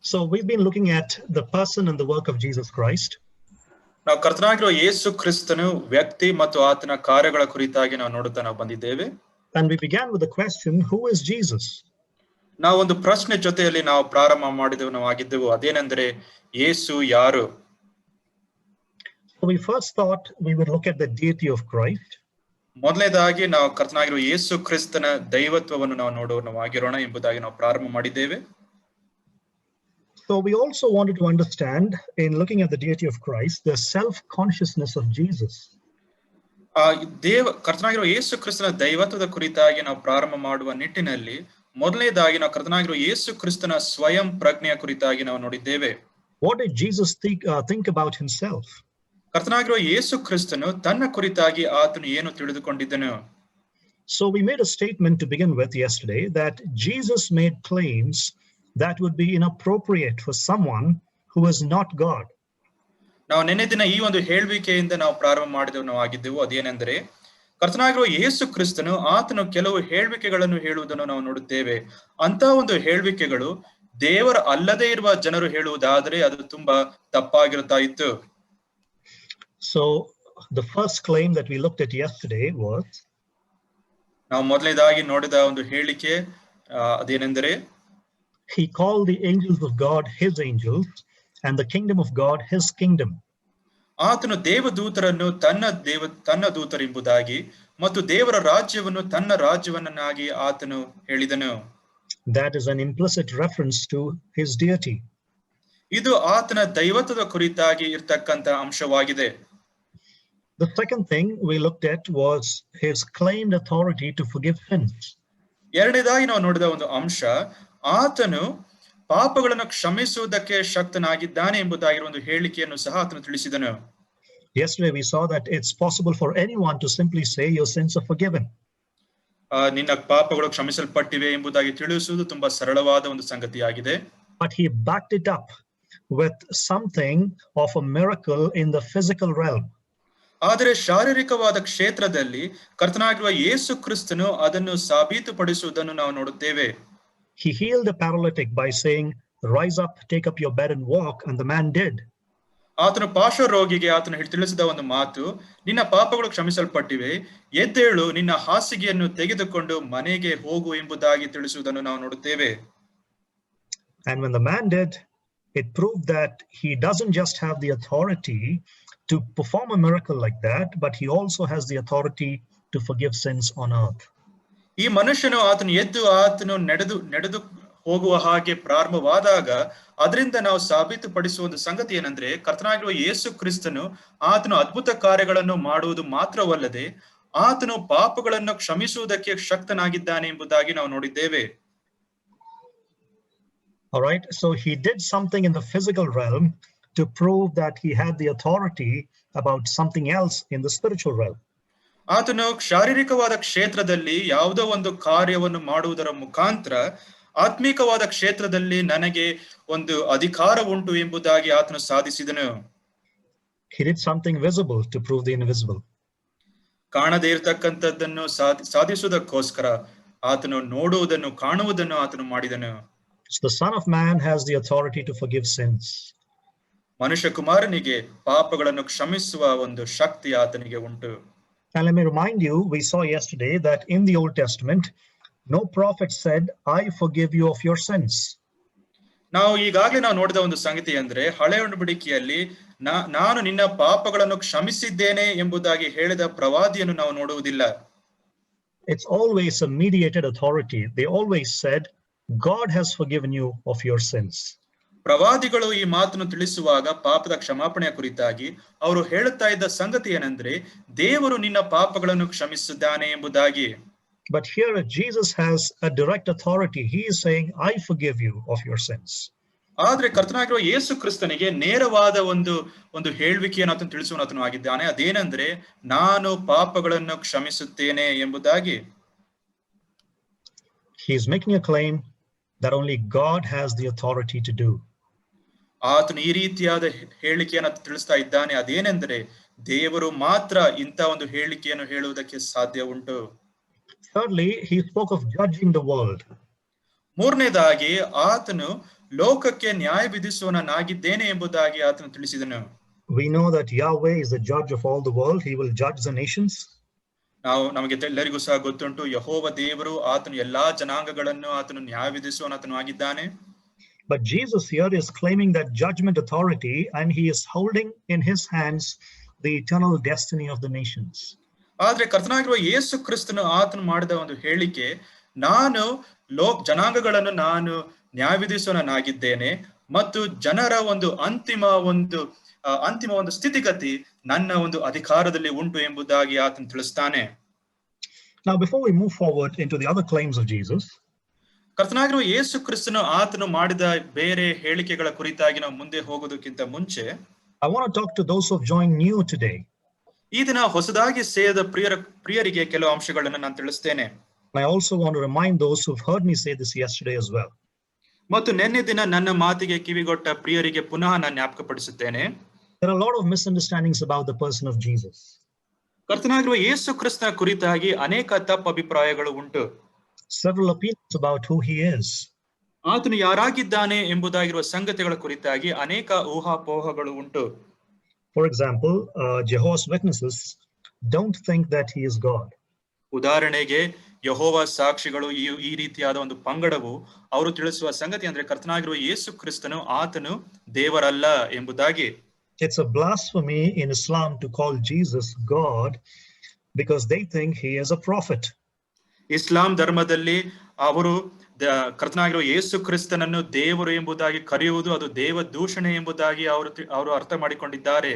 So we've been looking at the person and the work of Jesus Christ. ನಾವು ಕರ್ತನಾಗಿರುವ ಯೇಸು ಕ್ರಿಸ್ತನು ವ್ಯಕ್ತಿ ಮತ್ತು ಆತನ ಕಾರ್ಯಗಳ ಕುರಿತಾಗಿ ನಾವು ನೋಡುತ್ತಾ ಬಂದಿದ್ದೇವೆ. And we began with the question, who is Jesus? ನಾವು ಒಂದು ಪ್ರಶ್ನೆ ಜೊತೆಯಲ್ಲಿ ನಾವು ಪ್ರಾರಂಭ ಮಾಡಿದೆವು ಅದೇನೆಂದರೆ ಯೇಸು ಯಾರು? So we first thought we would look at the deity of Christ. ಮೊದಲನೇದಾಗಿ ನಾವು ಕರ್ತನಾಗಿರುವ ಯೇಸು ಕ್ರಿಸ್ತನ ದೈವತ್ವವನ್ನು ನಾವು ನೋಡುವವರಾಗಿರೋಣ ಎಂಬುದಾಗಿ ನಾವು ಪ್ರಾರಂಭ ಮಾಡಿದ್ದೇವೆ. So we also wanted to understand, in looking at the deity of Christ, the self-consciousness of Jesus. ಕರ್ತನಾಗಿರುವ ಯೇಸು ಕ್ರಿಸ್ತನ ದೈವತ್ವದ ಕುರಿತಾಗಿ ನಾವು ಪ್ರಾರಂಭ ಮಾಡುವ ನಿಟ್ಟಿನಲ್ಲಿ ಮೊದಲನೇದಾಗಿ ನಾವು ಕರ್ತನಾಗಿರುವ ಯೇಸು ಕ್ರಿಸ್ತನ ಸ್ವಯಂ ಪ್ರಜ್ಞೆಯ ಕುರಿತಾಗಿ ನಾವು ನೋಡಿದ್ದೇವೆ. What did Jesus think about himself? ಕರ್ತನಾಗಿರುವ ಯೇಸು ಕ್ರಿಸ್ತನು ತನ್ನ ಕುರಿತಾಗಿ ಆತನು ಏನು ತಿಳಿದುಕೊಂಡಿದ್ದನು? So we made a statement to begin with yesterday that Jesus made claims that would be inappropriate for someone who is not God. ನಾವು ನಿನ್ನೆ ದಿನ ಈ ಒಂದು ಹೇಳುವಿಕೆಯಿಂದ ನಾವು ಪ್ರಾರಂಭ ಮಾಡಿದೆವು ಅದೇನೆಂದರೆ ಕರ್ತನಾಗಿರುವ ಯೇಸು ಕ್ರಿಸ್ತನು ಆತನು ಕೆಲವು ಹೇಳುವಿಕೆಗಳನ್ನು ಹೇಳುವುದನ್ನು ನಾವು ನೋಡುತ್ತೇವೆ. ಅಂತ ಒಂದು ಹೇಳುವಿಕೆಗಳು ದೇವರ ಅಲ್ಲದೆ ಇರುವ ಜನರು ಹೇಳುವುದಾದರೆ ಅದು ತುಂಬಾ ತಪ್ಪಾಗಿರುತ್ತಾ ಇತ್ತು. So the first claim that we looked at yesterday was, ನಾವು ಮೊದಲನೇದಾಗಿ ನೋಡಿದ ಒಂದು ಹೇಳಿಕೆ ಅದೇನೆಂದರೆ he called the angels of God his angels and the kingdom of God his kingdom. ಆತನು ದೇವದೂತರನ್ನು ತನ್ನ ದೂತರೆಂಬುದಾಗಿ ಮತ್ತು ದೇವರ ರಾಜ್ಯವನ್ನು ತನ್ನ ರಾಜ್ಯವನ್ನಾಗಿ ಆತನು ಹೇಳಿದನು. That is an implicit reference to his deity. ಇದು ಆತನ ದೈವತ್ವದ ಕುರಿತಾಗಿ ಇರತಕ್ಕಂತ ಅಂಶವಾಗಿದೆ. The second thing we looked at was his claimed authority to forgive sins. ಎರಡನೇದಾಗಿ ನಾವು ನೋಡಿದ ಒಂದು ಅಂಶ ಆತನು ಪಾಪಗಳನ್ನು ಕ್ಷಮಿಸುವುದಕ್ಕೆ ಶಕ್ತನಾಗಿದ್ದಾನೆ ಎಂಬುದಾಗಿರುವ ಒಂದು ಹೇಳಿಕೆಯನ್ನು ಸಹ ಆತನು ತಿಳಿಸಿದನು. Yesterday we saw that it's possible for anyone to simply say your sins are forgiven. ನಿನ್ನ ಪಾಪಗಳು ಕ್ಷಮಿಸಲ್ಪಟ್ಟಿವೆ ಎಂಬುದಾಗಿ ತಿಳಿಸುವುದು ತುಂಬಾ ಸರಳವಾದ ಒಂದು ಸಂಗತಿಯಾಗಿದೆ. But he backed it up with something of a miracle in the physical realm. ಆದರೆ ಶಾರೀರಿಕವಾದ ಕ್ಷೇತ್ರದಲ್ಲಿ ಕರ್ತನಾಗಿರುವ ಯೇಸು ಕ್ರಿಸ್ತನು ಅದನ್ನು ಸಾಬೀತುಪಡಿಸುವುದನ್ನು ನಾವು ನೋಡುತ್ತೇವೆ. He healed a paralytic by saying, rise up, take up your bed and walk, and the man did. ಆತನು ಪಾರ್ಶ್ವರೋಗಿಗೆ ಆತನು ತಿಳಿಸಿದ ಒಂದು ಮಾತು, ನಿನ್ನ ಪಾಪಗಳು ಕ್ಷಮಿಸಲ್ಪಟ್ಟಿವೆ, ಎದ್ದೇಳು, ನಿನ್ನ ಹಾಸಿಗೆಯನ್ನು ತೆಗೆದುಕೊಂಡು ಮನೆಗೆ ಹೋಗು ಎಂಬುದಾಗಿ ತಿಳಿಸುವುದನ್ನು ನಾವು ನೋಡುತ್ತೇವೆ. And when the man did, it proved that he doesn't just have the authority to perform a miracle like that, but he also has the authority to forgive sins on earth. ಈ ಮನುಷ್ಯನು ಆತನು ನಡೆದು ಹೋಗುವ ಹಾಗೆ ಪ್ರಾರಂಭವಾದಾಗ ಅದರಿಂದ ನಾವು ಸಾಬೀತುಪಡಿಸುವ ಒಂದು ಸಂಗತಿ ಏನಂದ್ರೆ ಕರ್ತನಾಗಿರುವ ಯೇಸು ಕ್ರಿಸ್ತನು ಆತನು ಅದ್ಭುತ ಕಾರ್ಯಗಳನ್ನು ಮಾಡುವುದು ಮಾತ್ರವಲ್ಲದೆ ಆತನು ಪಾಪಗಳನ್ನು ಕ್ಷಮಿಸುವುದಕ್ಕೆ ಶಕ್ತನಾಗಿದ್ದಾನೆ ಎಂಬುದಾಗಿ ನಾವು ನೋಡಿದ್ದೇವೆ. All right, so he did something in the physical realm to prove that he had the authority about something else in the spiritual realm. ಆತನು ಶಾರೀರಿಕವಾದ ಕ್ಷೇತ್ರದಲ್ಲಿ ಯಾವುದೋ ಒಂದು ಕಾರ್ಯವನ್ನು ಮಾಡುವುದರ ಮುಖಾಂತರ ಆತ್ಮಿಕವಾದ ಕ್ಷೇತ್ರದಲ್ಲಿ ನನಗೆ ಒಂದು ಅಧಿಕಾರ ಉಂಟು ಎಂಬುದಾಗಿ ಆತನು ಸಾಧಿಸಿದನು. He did something visible to prove the invisible. ಕಾಣದೇ ಇರತಕ್ಕಂಥದ್ದನ್ನು ಸಾಧಿಸುವುದಕ್ಕೋಸ್ಕರ ಆತನು ನೋಡುವುದನ್ನು ಕಾಣುವುದನ್ನು ಆತನು ಮಾಡಿದನು. So the Son of Man has the authority to forgive sins. ಮನುಷ್ಯ ಕುಮಾರನಿಗೆ ಪಾಪಗಳನ್ನು ಕ್ಷಮಿಸುವ ಒಂದು ಶಕ್ತಿ ಆತನಿಗೆ ಉಂಟು. And let me remind you, we saw yesterday that in the Old Testament, no prophet said, I forgive you of your sins. ನಾವು ಈಗಾಗಲೇ ನಾವು ನೋಡಿದ ಒಂದು ಸಂಗತಿ ಅಂದ್ರೆ ಹಳೆಯ ಒಡಂಬಡಿಕೆಯಲ್ಲಿ ನಾನು ನಿನ್ನ ಪಾಪಗಳನ್ನು ಕ್ಷಮಿಸಿದ್ದೇನೆ ಎಂಬುದಾಗಿ ಹೇಳಿದ ಪ್ರವಾದಿಯನ್ನು ನಾವು ನೋಡುವುದಿಲ್ಲ. It's always a mediated authority. They always said, God has forgiven you of your sins. ಪ್ರವಾದಿಗಳು ಈ ಮಾತನ್ನು ತಿಳಿಸುವಾಗ ಪಾಪದ ಕ್ಷಮಾಪಣೆಯ ಕುರಿತಾಗಿ ಅವರು ಹೇಳುತ್ತಾ ಇದ್ದ ಸಂಗತಿ ಏನಂದ್ರೆ ದೇವರು ನಿನ್ನ ಪಾಪಗಳನ್ನು ಕ್ಷಮಿಸಿದ್ದಾನೆ ಎಂಬುದಾಗಿ. But here Jesus has a direct authority. He is saying, I forgive you of your sins. ಆದ್ರೆ ಕರ್ತನಾಗಿರುವ ಯೇಸು ಕ್ರಿಸ್ತನಿಗೆ ನೇರವಾದ ಒಂದು ಹೇಳುವಿಕೆಯನ್ನು ಆತನು ತಿಳಿಸುವನು ಆಗಿದ್ದಾನೆ. ಅದೇನೆಂದ್ರೆ ನಾನು ಪಾಪಗಳನ್ನು ಕ್ಷಮಿಸುತ್ತೇನೆ ಎಂಬುದಾಗಿ. He is making a claim that only God has the authority to do. ಆತನು ಈ ರೀತಿಯಾದ ಹೇಳಿಕೆಯನ್ನು ತಿಳಿಸ್ತಾ ಇದ್ದಾನೆ. ಅದೇನೆಂದರೆ ದೇವರು ಮಾತ್ರ ಇಂಥ ಒಂದು ಹೇಳಿಕೆಯನ್ನು ಹೇಳುವುದಕ್ಕೆ ಸಾಧ್ಯ ಉಂಟು. Thirdly, he spoke of judging the world. ಮೂರನೇದಾಗಿ ಆತನು ಲೋಕಕ್ಕೆ ನ್ಯಾಯ ವಿಧಿಸುವವನಾಗಿದ್ದೇನೆ ಎಂಬುದಾಗಿ ಆತನು ತಿಳಿಸಿದನು. We know that Yahweh is the judge of all the world. He will judge the nations. ನಮಗೆ ಎಲ್ಲರಿಗೂ ಸಹ ಗೊತ್ತುಂಟು, ಯೆಹೋವ ದೇವರು ಆತನು ಎಲ್ಲಾ ಜನಾಂಗಗಳನ್ನು ಆತನು ನ್ಯಾಯ ವಿಧಿಸುವವನಾತನು ಆಗಿದ್ದಾನೆ. But Jesus here is claiming that judgment authority, and he is holding in his hands the eternal destiny of the nations. ಆದ್ರೆ ಕರ್ತನಾಗಿರುವ ಯೇಸು ಕ್ರಿಸ್ತನು ಆತನು ಮಾಡಿದ ಒಂದು ಹೇಳಿಕೆ, ನಾನು ಜನಾಂಗಗಳನ್ನು ನಾನು ನ್ಯಾಯ ವಿಧಿಸುವವನಾಗಿದ್ದೇನೆ ಮತ್ತು ಜನರ ಒಂದು ಅಂತಿಮ ಒಂದು ಸ್ಥಿತಿಗತಿ ನನ್ನ ಒಂದು ಅಧಿಕಾರದಲ್ಲಿ ಉಂಟು ಎಂಬುದಾಗಿ ಆತನು ತಿಳಿಸ್ತಾನೆ. Now before we move forward into the other claims of Jesus, ಕರ್ತನಾಗಿರುವ ಯೇಸು ಕ್ರಿಸ್ತನು ಆತನು ಮಾಡಿದ ಬೇರೆ ಹೇಳಿಕೆಗಳ ಕುರಿತಾಗಿ ನಾವು ಮುಂದೆ ಹೋಗೋದಕ್ಕಿಂತ ಮುಂಚೆ, I want to talk to those who have joined new today. ಈ ದಿನ ಹೊಸದಾಗಿ ಸೇರಿದ ಪ್ರಿಯರಿಗೆ ಕೆಲವು ಅಂಶಗಳನ್ನು ನಾನು ತಿಳಿಸ್ತೇನೆ. I also want to remind those who've heard me say this yesterday as well. ಮತ್ತು ನಿನ್ನೆ ದಿನ ನನ್ನ ಮಾತಿಗೆ ಕಿವಿಗೊಟ್ಟ ಪ್ರಿಯರಿಗೆ ಪುನಃ ನಾನು ಜ್ಞಾಪಕಪಡಿಸುತ್ತೇನೆ. There are a lot of misunderstandings about the person of Jesus. ಕರ್ತನಾಗಿರುವ ಯೇಸು ಕ್ರಿಸ್ತನ ಕುರಿತಾಗಿ ಅನೇಕ ತಪ್ಪು ಅಭಿಪ್ರಾಯಗಳು ಉಂಟು. Several opinions about who he is. ಆತನು ಯಾರಾಗಿದ್ದಾನೆ ಎಂಬುದಾಗಿರುವ ಸಂಗತಿಗಳ ಕುರಿತಾಗಿ ಅನೇಕ ಊಹಾಪೋಹಗಳು ಉಂಟು. For example, Jehovah's Witnesses don't think that he is God. ಉದಾಹರಣೆಗೆ ಯೆಹೋವ ಸಾಕ್ಷಿಗಳು ಈ ರೀತಿಯಾದ ಒಂದು ಪಂಗಡವು ಅವರು ತಿಳಿಸುವ ಸಂಗತಿ ಅಂದ್ರೆ ಕರ್ತನಾಗಿರುವ ಯೇಸು ಕ್ರಿಸ್ತನು ಆತನು ದೇವರಲ್ಲ ಎಂಬುದಾಗಿ. It's a blasphemy in Islam to call Jesus God because they think he is a prophet. ಇಸ್ಲಾಂ ಧರ್ಮದಲ್ಲಿ ಅವರು ಕರ್ತನಾಗಿರುವ ಯೇಸು ಕ್ರಿಸ್ತನನ್ನು ದೇವರು ಎಂಬುದಾಗಿ ಕರೆಯುವುದು ಅದು ದೇವ ದೂಷಣೆ ಎಂಬುದಾಗಿ ಅವರು ಅರ್ಥ ಮಾಡಿಕೊಂಡಿದ್ದಾರೆ.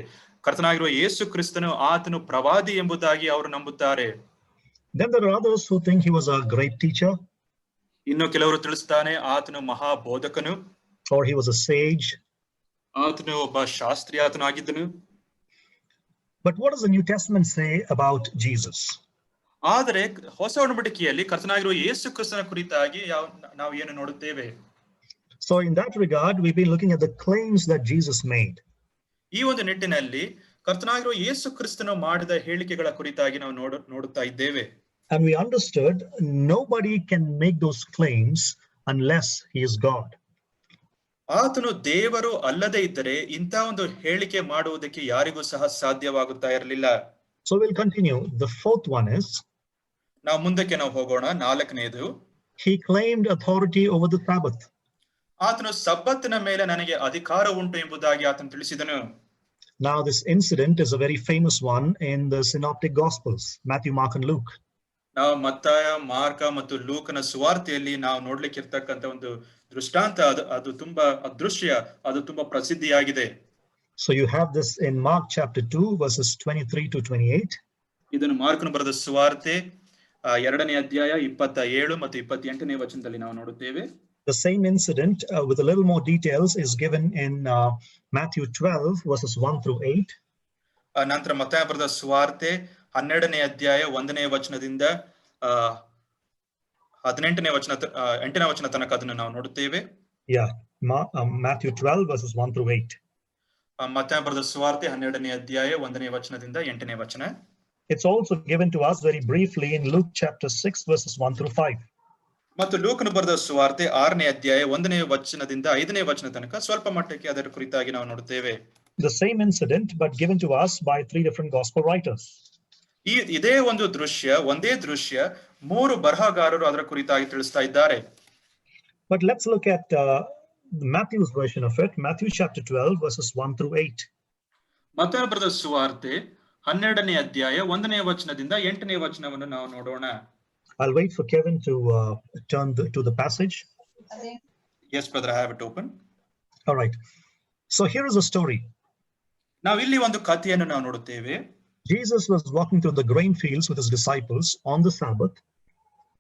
ಕರ್ತನಾಗಿರುವ ಯೇಸು ಕ್ರಿಸ್ತನು ಆತನು ಪ್ರವಾದಿ ಎಂಬುದಾಗಿ ಅವರು ನಂಬುತ್ತಾರೆ. Then there are others who think he was a great teacher. ಇನ್ನು ಕೆಲವರು ತಿಳಿಸ್ತಾನೆ ಆತನು ಮಹಾ ಬೋಧಕನು, or he was a sage. ಆತನು ಒಬ್ಬ ಶಾಸ್ತ್ರಿ ಆತನು ಆಗಿದ್ದನು. But what does the New Testament say about Jesus? ಆದರೆ ಹೊಸ ಒಡಂಬಡಿಕೆಯಲ್ಲಿ ಕರ್ತನಾಗಿರುವ ಯೇಸು ಕ್ರಿಸ್ತನ ಕುರಿತಾಗಿ ನಾವು ಏನು ನೋಡುತ್ತೇವೆ? So in that regard, we've been looking at the claims that Jesus made. ಈ ಒಂದು ನಿಟ್ಟಿನಲ್ಲಿ ಕರ್ತನಾಗಿರುವ ಯೇಸು ಕ್ರಿಸ್ತನು ಮಾಡಿದ ಹೇಳಿಕೆಗಳ ಕುರಿತಾಗಿ ನಾವು ನೋಡುತ್ತಾ ಇದ್ದೇವೆ. And we understood nobody can make those claims unless he is God. ಆತನು ದೇವರು ಅಲ್ಲದೆ ಇದ್ದರೆ ಇಂಥ ಒಂದು ಹೇಳಿಕೆ ಮಾಡುವುದಕ್ಕೆ ಯಾರಿಗೂ ಸಹ ಸಾಧ್ಯವಾಗುತ್ತಾ ಇರಲಿಲ್ಲ. So we'll continue. The fourth one is, ನಾವು ಮುಂದಕ್ಕೆ ಹೋಗೋಣ. ನಾಲ್ಕನೆಯದು, he claimed authority over the Sabbath. ಆತನು ಸಬ್ಬತ್ತಿನ ಮೇಲೆ ನನಗೆ ಅಧಿಕಾರ ಉಂಟು ಎಂಬುದಾಗಿ ಆತನು ತಿಳಿಸಿದನು. Now this incident is a very famous one in the synoptic gospels, Matthew, Mark and Luke. ನಾವು ಮತ್ತಾಯ, ಮಾರ್ಕ ಮತ್ತು ಲೂಕನ ಸುವಾರ್ತೆಯಲ್ಲಿ ನಾವು ನೋಡ್ಲಿಕ್ಕೆ ಇರ್ತಕ್ಕಂಥ ಒಂದು ದೃಷ್ಟಾಂತ, ಅದು ತುಂಬಾ ಅದೃಶ್ಯ, ಅದು ತುಂಬಾ ಪ್ರಸಿದ್ಧಿಯಾಗಿದೆ. So you have this in Mark chapter 2 verses 23 to 28. ಇದನ್ನು ಮಾರ್ಕನು ಬರೆದ ಸುವಾರ್ತೆ 2ನೇ ಅಧ್ಯಾಯ 27 ಮತ್ತು 28ನೇ ವಚನದಲ್ಲಿ ನಾವು ನೋಡುತ್ತೇವೆ. The same incident with a little more details is given in Matthew 12 verses 1 through 8. ನಂತರ ಮತ್ತಾಯ ಬರೆದ ಸುವಾರ್ತೆ 12ನೇ ಅಧ್ಯಾಯ 1ನೇ ವಚನದಿಂದ 8ನೇ ವಚನ ತನಕ ಅದನ್ನು ನಾವು ನೋಡುತ್ತೇವೆ. Yeah, Matthew 12 verses 1 through 8. ಮತ್ತಾಯ ಬರೆದ ಸುವಾರ್ತೆ 12ನೇ ಅಧ್ಯಾಯ 1ನೇ ವಚನದಿಂದ 8ನೇ ವಚನ. It's also given to us very briefly in Luke chapter 6 verses 1 through 5. ಮತ್ತು ಲೂಕನು ಬರೆದ ಸುವಾರ್ತೆ 6ನೇ ಅಧ್ಯಾಯ 1ನೇ ವಚನದಿಂದ 5ನೇ ವಚನ ತನಕ ಸ್ವಲ್ಪ ಮಟ್ಟಕ್ಕೆ ಅದರ ಕುರಿತಾಗಿ ನಾವು ನೋಡುತ್ತೇವೆ. The same incident but given to us by 3 different gospel writers. ಇದೇ ಒಂದು ದೃಶ್ಯ, ಒಂದೇ ದೃಶ್ಯ 3 ಬರಹಗಾರರು ಅದರ ಕುರಿತಾಗಿ ತಿಳಿಸ್ತಾ ಇದ್ದಾರೆ. But let's look at Matthew's version of it, Matthew chapter 12 verses 1 through 8. ಮತ್ತಾಯ ಬರೆದ ಸುವಾರ್ತೆ 12ನೇ ಅಧ್ಯಾಯ 1ನೇ ವಚನದಿಂದ 8ನೇ ವಚನವನ್ನು ನಾವು ನೋಡೋಣ. I'll wait for Kevin to turn to the passage. Yes, brother, I have it open. All right. So here is a story. ನಾವು ಇಲ್ಲಿ ಒಂದು ಕಥೆಯನ್ನು ನಾವು ನೋಡುತ್ತೇವೆ. Jesus was walking through the grain fields with his disciples on the Sabbath.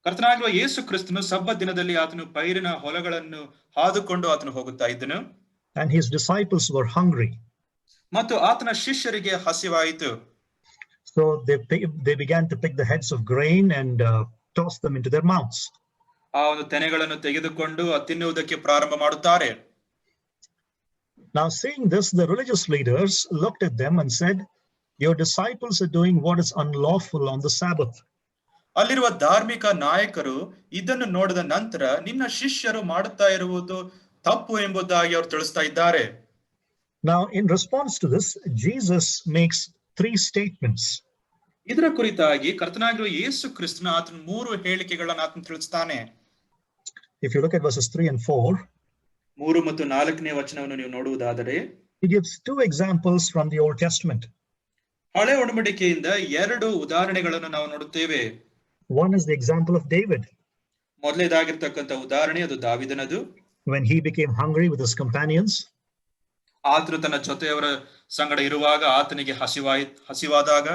ಕರ್ತನಾಗಿರುವ ಯೇಸು ಕ್ರಿಸ್ತನು ಸಬ್ಬತ್ ದಿನದಲ್ಲಿ ಆತನು ಪೈರಿನ ಹೊಲಗಳನ್ನು ಹಾದುಕೊಂಡು ಆತನು ಹೋಗುತ್ತಾ ಇದ್ದನು. And his disciples were hungry. ಮತ್ತು ಆತನ ಶಿಷ್ಯರಿಗೆ ಹಸಿವಾಯಿತು. So they began to pick the heads of grain and toss them into their mouths. ಆ ಒಂದು ತೆನೆಗಳನ್ನು ತೆಗೆದುಕೊಂಡು ತಿನ್ನುವುದಕ್ಕೆ ಪ್ರಾರಂಭ ಮಾಡುತ್ತಾರೆ. Now seeing this, the religious leaders looked at them and said, "Your disciples are doing what is unlawful on the Sabbath." ಅಲ್ಲಿರುವ ಧಾರ್ಮಿಕ ನಾಯಕರು ಇದನ್ನು ನೋಡಿದ ನಂತರ ನಿನ್ನ ಶಿಷ್ಯರು ಮಾಡುತ್ತಾ ಇರುವುದು ತಪ್ಪು ಎಂಬುದಾಗಿ ಅವರು ತಿಳಿಸ್ತಾ ಇದ್ದಾರೆ. Now, in response to this, Jesus makes 3 statements. ಇದರ ಕುರಿತಾಗಿ ಕರ್ತನಾಗಿರುವ ಯೇಸು ಕ್ರಿಸ್ತನು ಆತನ 3 ಹೇಳಿಕೆಗಳನ್ನು ಆತನು ತಿಳಿಸ್ತಾನೆ. If you look at verses 3 and 4, 3 ಮತ್ತು 4ನೇ ವಚನವನ್ನು ನೀವು ನೋಡುವುದಾದರೆ, he gives 2 examples from the Old Testament. ಹಳೆ ಒಡಂಬಡಿಕೆಯಿಂದ 2 ಉದಾಹರಣೆಗಳನ್ನು ನಾವು ನೋಡುತ್ತೇವೆ. One is the example of David. ಮೊದಲನೇದಾಗಿರ್ತಕ್ಕಂಥ ಉದಾಹರಣೆ ಅದು ದಾವೀದನದು. When he became hungry with his companions, ಆತನು ತನ್ನ ಜೊತೆಯವರ ಸಂಗಡ ಇರುವಾಗ ಆತನಿಗೆ ಹಸಿವಾದಾಗ,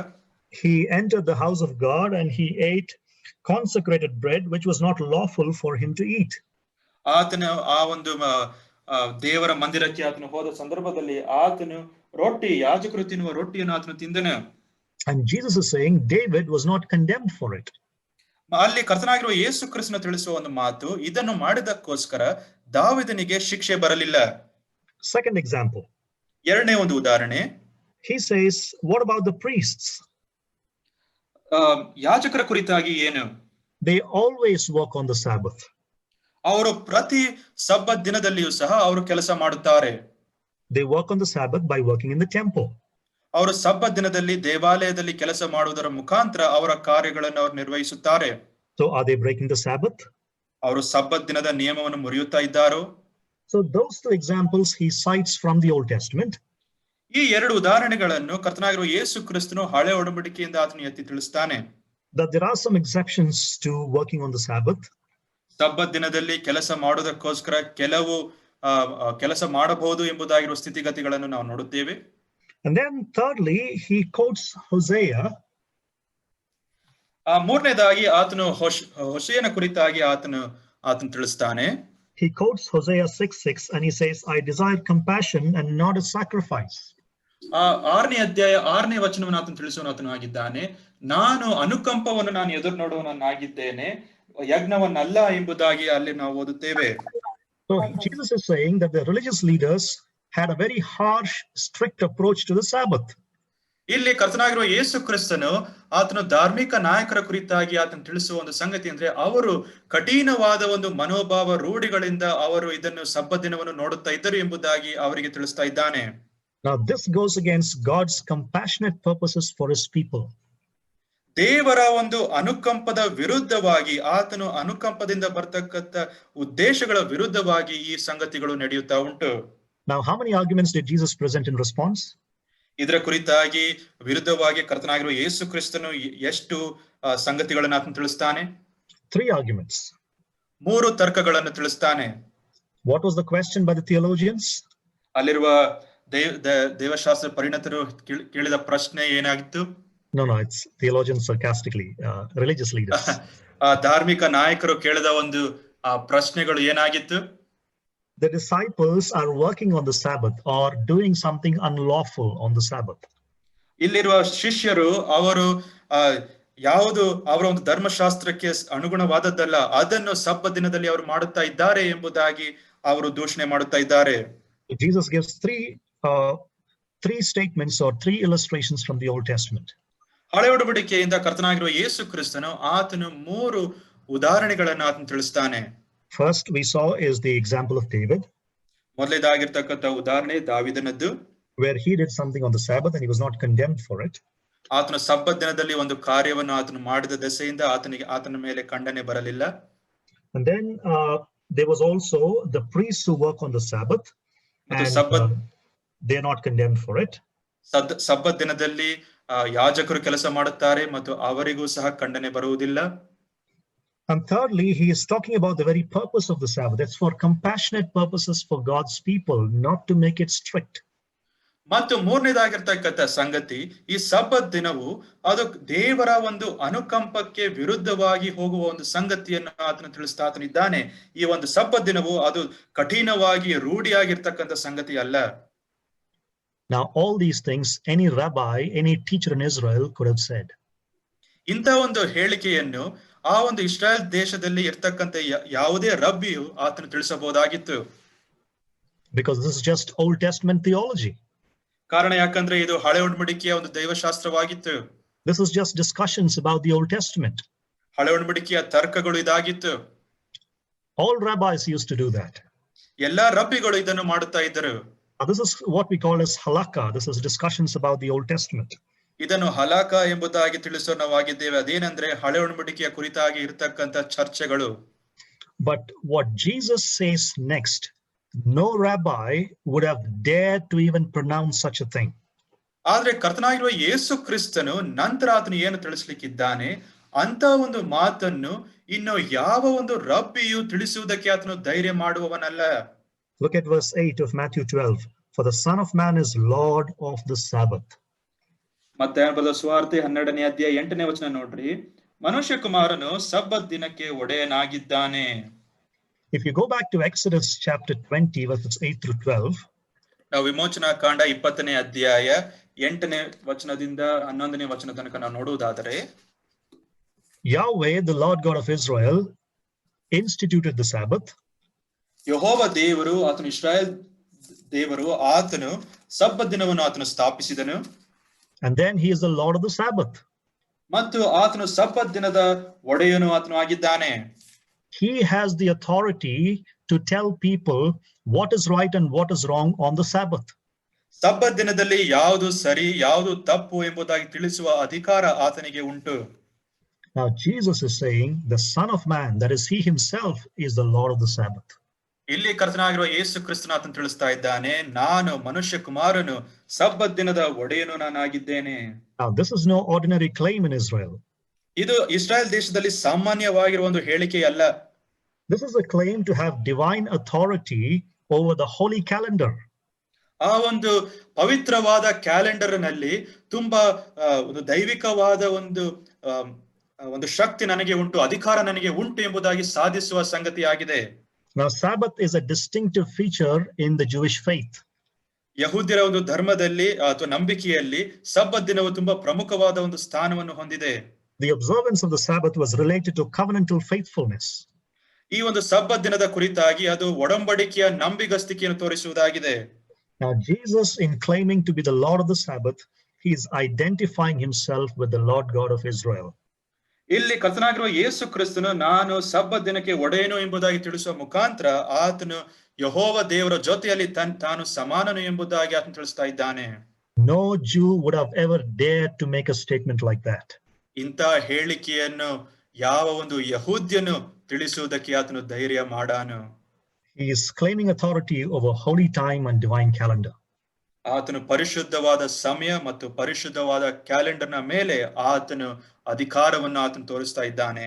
he entered the house of God and he ate consecrated bread which was not lawful for him to eat. ಆತನು ಆ ಒಂದು ದೇವರ ಮಂದಿರಕ್ಕೆ ಆತನು ಹೋದ ಸಂದರ್ಭದಲ್ಲಿ ಆತನು ಯಾಜಕರು ತಿನ್ನುವ ರೊಟ್ಟಿಯನ್ನು ಆತನು ತಿಂದನು. And Jesus is saying David was not condemned for it. ಅಲ್ಲಿ ಕರ್ತನಾಗಿರುವ ಯೇಸು ಕ್ರಿಸ್ತನು ತಿಳಿಸುವ ಒಂದು ಮಾತು, ಇದನ್ನು ಮಾಡಿದಕ್ಕೋಸ್ಕರ ದಾವೀದನಿಗೆ ಶಿಕ್ಷೆ ಬರಲಿಲ್ಲ. Second example. ಎರಡನೇ ಒಂದು ಉದಾಹರಣೆ. He says, what about the priests? ಯಾಜಕರ ಕುರಿತಾಗಿ ಏನು? They always work on the Sabbath. ಅವರು ಪ್ರತಿ ಸಬ್ಬತ್ ದಿನದಲ್ಲಿಯೂ ಸಹ ಅವರು ಕೆಲಸ ಮಾಡುತ್ತಾರೆ. They work on the Sabbath by working in the temple. ಅವರು ಸಬ್ಬತ್ ದಿನದಲ್ಲಿ ದೇವಾಲಯದಲ್ಲಿ ಕೆಲಸ ಮಾಡುವುದರ ಮುಖಾಂತರ ಅವರ ಕಾರ್ಯಗಳನ್ನು ಅವರು ನಿರ್ವಹಿಸುತ್ತಾರೆ. So are they breaking the Sabbath? ಅವರು ಸಬ್ಬತ್ ದಿನದ ನಿಯಮವನ್ನು ಮುರಿಯುತ್ತಾ ಇದ್ದಾರೋ? So those 2 examples he cites from the Old Testament. ಈ 2 ಉದಾಹರಣೆಗಳನ್ನು ಕರ್ತನಾಗಿರುವ ಯೇಸು ಕ್ರಿಸ್ತನು ಹಳೆ ಒಡಂಬಡಿಕೆಯಿಂದ ಆತನು ಎತ್ತಿ ತಿಳಿಸ್ತಾನೆ. That there are some exceptions to working on the Sabbath. ಸಬ್ಬತ್ ದಿನದಲ್ಲಿ ಕೆಲಸ ಮಾಡೋದಕ್ಕೋಸ್ಕರ ಕೆಲವು ಕೆಲಸ ಮಾಡಬಹುದು ಎಂಬುದಾಗಿರುವ ಸ್ಥಿತಿಗತಿಗಳನ್ನು ನಾವು ನೋಡುತ್ತೇವೆ. And then thirdly, he quotes Hosea. ಮೂರನೇದಾಗಿ ಆತನು ಹೋಶೇಯನ ಕುರಿತಾಗಿ ಆತನು ತಿಳಿಸ್ತಾನೆ. He quotes Hosea 6:6 and he says, I desire compassion and not a sacrifice. 6ನೇ ಅಧ್ಯಾಯ 6ನೇ ವಚನವನ್ನು ಆತನು ತಿಳಿಸುವವನು ಆಗಿದ್ದಾನೆ. ನಾನು ಅನುಕಂಪವನ್ನು ನಾನು ಎದುರು ನೋಡುವವನಾಗಿದ್ದೇನೆ, ಯಜ್ಞವನ್ನಲ್ಲ ಎಂಬುದಾಗಿ ಅಲ್ಲಿ ನಾವು ಓದುತ್ತೇವೆ. So Jesus is saying that the religious leaders had a very harsh, strict approach to the Sabbath. ಇಲ್ಲಿ ಕರ್ತನಾಗಿರುವ ಯೇಸು ಕ್ರಿಸ್ತನು ಆತನು ಧಾರ್ಮಿಕ ನಾಯಕರ ಕುರಿತಾಗಿ ಆತನು ತಿಳಿಸುವ ಒಂದು ಸಂಗತಿ ಅಂದ್ರೆ, ಅವರು ಕಠಿಣವಾದ ಒಂದು ಮನೋಭಾವ ರೂಢಿಗಳಿಂದ ಅವರು ಇದನ್ನು ಸಬ್ಬತ್ ದಿನವನ್ನು ನೋಡುತ್ತಾ ಇದ್ದರು ಎಂಬುದಾಗಿ ಅವರಿಗೆ ತಿಳಿಸ್ತಾ ಇದ್ದಾನೆ. Now this goes against God's compassionate purposes for his people. ದೇವರ ಒಂದು ಅನುಕಂಪದ ವಿರುದ್ಧವಾಗಿ, ಆತನು ಅನುಕಂಪದಿಂದ ಬರ್ತಕ್ಕಂಥ ಉದ್ದೇಶಗಳ ವಿರುದ್ಧವಾಗಿ ಈ ಸಂಗತಿಗಳು ನಡೆಯುತ್ತಾ ಉಂಟು. Now how many arguments did Jesus present in response? ಇದರ ಕುರಿತಾಗಿ ವಿರುದ್ಧವಾಗಿ ಕರ್ತನಾಗಿರುವ ಯೇಸು ಕ್ರಿಸ್ತನು ಎಷ್ಟು ಸಂಗತಿಗಳನ್ನು ಆತನು ತಿಳಿಸ್ತಾನೆ? 3 arguments. 3 ತರ್ಕಗಳನ್ನು ತಿಳಿಸ್ತಾನೆ. What was the question by the theologians? ಅಲ್ಲಿರುವ ದೇವಶಾಸ್ತ್ರ ಪರಿಣತರು ಕೇಳಿದ ಪ್ರಶ್ನೆ ಏನಾಗಿತ್ತು? No, it's theologians sarcastically, religious leaders. ಧಾರ್ಮಿಕ ನಾಯಕರು ಕೇಳಿದ ಒಂದು ಪ್ರಶ್ನೆಗಳು ಏನಾಗಿತ್ತು? The disciples are working on the Sabbath or doing something unlawful on the Sabbath. ಇಲ್ಲಿರುವ ಶಿಷ್ಯರು ಅವರು ಯಾವುದು ಅವರ ಒಂದು ಧರ್ಮಶಾಸ್ತ್ರಕ್ಕೆ ಅನುಗುಣವಾದದ್ದಲ್ಲ, ಅದನ್ನು ಸಬ್ಬತ್ ದಿನದಲ್ಲಿ ಅವರು ಮಾಡುತ್ತಾ ಇದ್ದಾರೆ ಎಂಬುದಾಗಿ ಅವರು ದೂಷಣೆ ಮಾಡುತ್ತಾ ಇದ್ದಾರೆ. Jesus gives three statements or 3 illustrations from the Old Testament. ಹಳೆ ಒಡಂಬಡಿಕೆಯಿಂದ ಕರ್ತನಾಗಿರುವ ಯೇಸು ಕ್ರಿಸ್ತನು ಆತನು 3 ಉದಾಹರಣೆಗಳನ್ನು ಆತನು ತಿಳಿಸ್ತಾನೆ. First we saw is the example of David. ಮೊದಲನೇದಾಗಿರ್ತಕ್ಕಂಥ ಉದಾಹರಣೆ ದಾವೀದನದ್ದು, where he did something on the Sabbath and he was not condemned for it. ಆತನು ಸಬ್ಬತ್ ದಿನದಲ್ಲಿ ಒಂದು ಕಾರ್ಯವನ್ನು ಆತನು ಮಾಡಿದ ದೆಸೆಯಿಂದ ಆತನ ಮೇಲೆ ಖಂಡನೆ ಬರಲಿಲ್ಲ. And then there was also the priests who work on the Sabbath and they are not condemned for it. ಸಬ್ಬತ್ ದಿನದಲ್ಲಿ ಯಾಜಕರು ಕೆಲಸ ಮಾಡುತ್ತಾರೆ ಮತ್ತು ಅವರಿಗೂ ಸಹ ಖಂಡನೆ ಬರುವುದಿಲ್ಲ. And thirdly, he is talking about the very purpose of the Sabbath. It's for compassionate purposes for God's people, not to make it strict. ಮತ್ತು ಮೂರನೇದಾಗಿರ್ತಕ್ಕಂಥ ಸಂಗತಿ, ಈ ಸಬ್ಬತ್ ದಿನವು ಅದು ದೇವರ ಒಂದು ಅನುಕಂಪಕ್ಕೆ ವಿರುದ್ಧವಾಗಿ ಹೋಗುವ ಒಂದು ಸಂಗತಿಯನ್ನು ಆತನು ತಿಳಿಸ್ತಾ ಆತನಿದ್ದಾನೆ. ಈ ಒಂದು ಸಬ್ಬತ್ ದಿನವು ಅದು ಕಠಿಣವಾಗಿ ರೂಢಿಯಾಗಿರ್ತಕ್ಕಂಥ ಸಂಗತಿ ಅಲ್ಲ. Now all these things any rabbi, any teacher in Israel could have said. ಇಂಥ ಒಂದು ಹೇಳಿಕೆಯನ್ನು ಆ ಒಂದು ಇಸ್ರಾಯೇಲ್ ದೇಶದಲ್ಲಿ ಇರ್ತಕ್ಕಂಥ ಯಾವುದೇ ರಬ್ಬಿಯು ಆತನು ತಿಳಿಸಬಹುದಾಗಿತ್ತು. Because this is just Old Testament theology. ಕಾರಣ ಯಾಕಂದ್ರೆ ಇದು ಹಳೆ ಒಡಂಬಡಿಕೆಯ ಒಂದು ದೈವಶಾಸ್ತ್ರವಾಗಿತ್ತು. This is just discussions about the Old Testament. ಹಳೆ ಒಡಂಬಡಿಕೆಯ ತರ್ಕಗಳು ಇದಾಗಿತ್ತು. All rabbis used to do that. ಎಲ್ಲಾ ರಬ್ಬಿಗಳು ಇದನ್ನು ಮಾಡುತ್ತಾ ಇದ್ದರು. This is what we call as halakha. This is discussions about the Old Testament. ಇದನ್ನು ಹಲಾಕ ಎಂಬುದಾಗಿ ತಿಳಿಸೋ ನಾವಾಗಿದ್ದೇವೆ. ಅದೇನೆಂದ್ರೆ ಹಳೆ ಒಡಂಬಡಿಕೆಯ ಕುರಿತಾಗಿ ಇರತಕ್ಕಂತ ಚರ್ಚೆಗಳು. But what Jesus says next, no rabbi would have dared to even pronounce such a thing. ಆದ್ರೆ ಕರ್ತನಾಗಿರುವ ಯೇಸು ಕ್ರಿಸ್ತನು ನಂತರ ಆತನು ಏನು ತಿಳಿಸ್ಲಿಕ್ಕಿದ್ದಾನೆ ಅಂತ ಒಂದು ಮಾತನ್ನು ಇನ್ನು ಯಾವ ಒಂದು ರಬ್ಬಿಯು ತಿಳಿಸುವುದಕ್ಕೆ ಆತನು ಧೈರ್ಯ ಮಾಡುವವನಲ್ಲ. Look at verse 8 of Matthew 12. For the Son of Man is Lord of the Sabbath. ಮತ್ತಾಯನ ಬರೆದ ಸುವಾರ್ತೆ 12ನೇ ಅಧ್ಯಾಯ 8ನೇ ವಚನ ನೋಡ್ರಿ. ಮನುಷ್ಯ ಕುಮಾರನು ಸಬ್ಬತ್ ದಿನಕ್ಕೆ ಒಡೆಯನಾಗಿದ್ದಾನೆ. If you go back to Exodus chapter 20 verses 8 through 12, ನಾವು ವಿಮೋಚನಾ ಕಾಂಡ 20ನೇ ಅಧ್ಯಾಯ 8ನೇ ವಚನದಿಂದ 11ನೇ ವಚನ ತನಕ ನಾವು ನೋಡುವುದಾದರೆ, Yahweh, the Lord God of Israel, instituted the Sabbath. ಯೆಹೋವ ದೇವರು ಆತನು ಇಸ್ರಾಯೇಲ್ ದೇವರು ಆತನು ಸಬ್ಬತ್ ದಿನವನ್ನು ಆತನು ಸ್ಥಾಪಿಸಿದನು. And then he is the Lord of the Sabbath. ಮತ್ತು ಆತನು ಸಬ್ಬತ್ ದಿನದ ಒಡೆಯನು ಆತನು ಆಗಿದ್ದಾನೆ. He has the authority to tell people what is right and what is wrong on the Sabbath. ಸಬ್ಬತ್ ದಿನದಲ್ಲಿ ಯಾವುದು ಸರಿ ಯಾವುದು ತಪ್ಪು ಎಂಬುದಾಗಿ ತಿಳಿಸುವ ಅಧಿಕಾರ ಆತನಿಗೆ ಉಂಟು. Now Jesus is saying the Son of Man, that is he himself, is the Lord of the Sabbath. ಇಲ್ಲಿ ಕರ್ತನಾಗಿರುವ ಯೇಸು ಕ್ರಿಸ್ತನ ಆತನು ತಿಳಿಸ್ತಾ ಇದ್ದಾನೆ, ನಾನು ಮನುಷ್ಯ ಕುಮಾರನು ಸಬ್ಬತ್ ದಿನದ ಒಡೆಯನು ನಾನಾಗಿದ್ದೇನೆ. Now this is no ordinary claim in Israel. ಇದು ಇಸ್ರಾಯೇಲ್ ದೇಶದಲ್ಲಿ ಸಾಮಾನ್ಯವಾಗಿರುವ ಒಂದು ಹೇಳಿಕೆಯಲ್ಲ. This is a claim to have divine authority over the holy calendar. ಆ ಒಂದು ಪವಿತ್ರವಾದ ಕ್ಯಾಲೆಂಡರ್ ನಲ್ಲಿ ತುಂಬಾ ಒಂದು ದೈವಿಕವಾದ ಒಂದು ಶಕ್ತಿ ನನಗೆ ಉಂಟು, ಅಧಿಕಾರ ನನಗೆ ಉಂಟು ಎಂಬುದಾಗಿ ಸಾಧಿಸುವ ಸಂಗತಿಯಾಗಿದೆ. Now Sabbath is a distinctive feature in the Jewish faith. ಯಹೂದ್ಯರ ಒಂದು ಧರ್ಮದಲ್ಲಿ ಅಥವಾ ನಂಬಿಕೆಯಲ್ಲಿ ಸಬ್ಬತ್ ದಿನವು ತುಂಬಾ ಪ್ರಮುಖವಾದ ಒಂದು ಸ್ಥಾನವನ್ನು ಹೊಂದಿದೆ. The observance of the Sabbath was related to covenantal faithfulness. ಈ ಒಂದು ಸಬ್ಬತ್ ದಿನದ ಕುರಿತಾಗಿ ಅದು ಒಡಂಬಡಿಕೆಯ ನಂಬಿಗಸ್ತಿಕೆಯನ್ನು ತೋರಿಸುವುದಾಗಿದೆ. Now Jesus, in claiming to be the Lord of the Sabbath, he is identifying himself with the Lord God of Israel. ಇಲ್ಲಿ ಕರ್ತನಾಗಿರುವ ಯೇಸು ಕ್ರಿಸ್ತನು ನಾನು ಸಬ್ಬತ್ ದಿನಕ್ಕೆ ಒಡೆಯನು ಎಂಬುದಾಗಿ ತಿಳಿಸುವ ಮುಖಾಂತರ ಆತನು ಯೆಹೋವ ದೇವರ ಜೊತೆಯಲ್ಲಿ ತಾನು ಸಮಾನನು ಎಂಬುದಾಗಿ ಆತನು ತಿಳಿಸ್ತಾ ಇದ್ದಾನೆ. No Jew would have ever dared to make a statement like that. ಇಂಥ ಹೇಳಿಕೆಯನ್ನು ಯಾವ ಒಂದು ಯಹೂದ್ಯನು ತಿಳಿಸುವುದಕ್ಕೆ ಆತನು ಧೈರ್ಯ ಮಾಡಾನು. He is claiming authority over holy time and divine calendar. ಆತನು ಪರಿಶುದ್ಧವಾದ ಸಮಯ ಮತ್ತು ಪರಿಶುದ್ಧವಾದ ಕ್ಯಾಲೆಂಡರ್ನ ಮೇಲೆ ಆತನು ಅಧಿಕಾರವನ್ನು ಆತನು ತೋರಿಸ್ತಾ ಇದ್ದಾನೆ.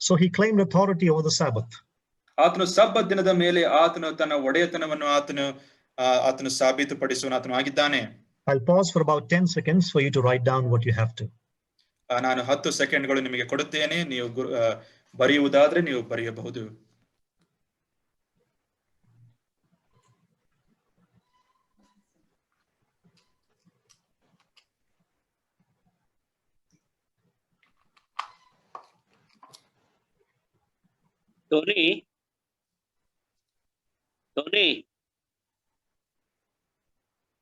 So he claimed authority over the Sabbath. ಆತನು ಸಬ್ಬತ್ ದಿನದ ಮೇಲೆ ಆತನು ತನ್ನ ಒಡೆಯತನವನ್ನು ಆತನು ಸಾಬೀತುಪಡಿಸುವ ಆತನು ಆಗಿದ್ದಾನೆ. I'll pause for about 10 seconds for you to write down what you have to. ನಾನು 10 ಸೆಕೆಂಡ್ಗಳು ನಿಮಗೆ ಕೊಡುತ್ತೇನೆ, ನೀವು ಬರೆಯುವುದಾದ್ರೆ ನೀವು ಬರೆಯಬಹುದು. ಟೋನಿ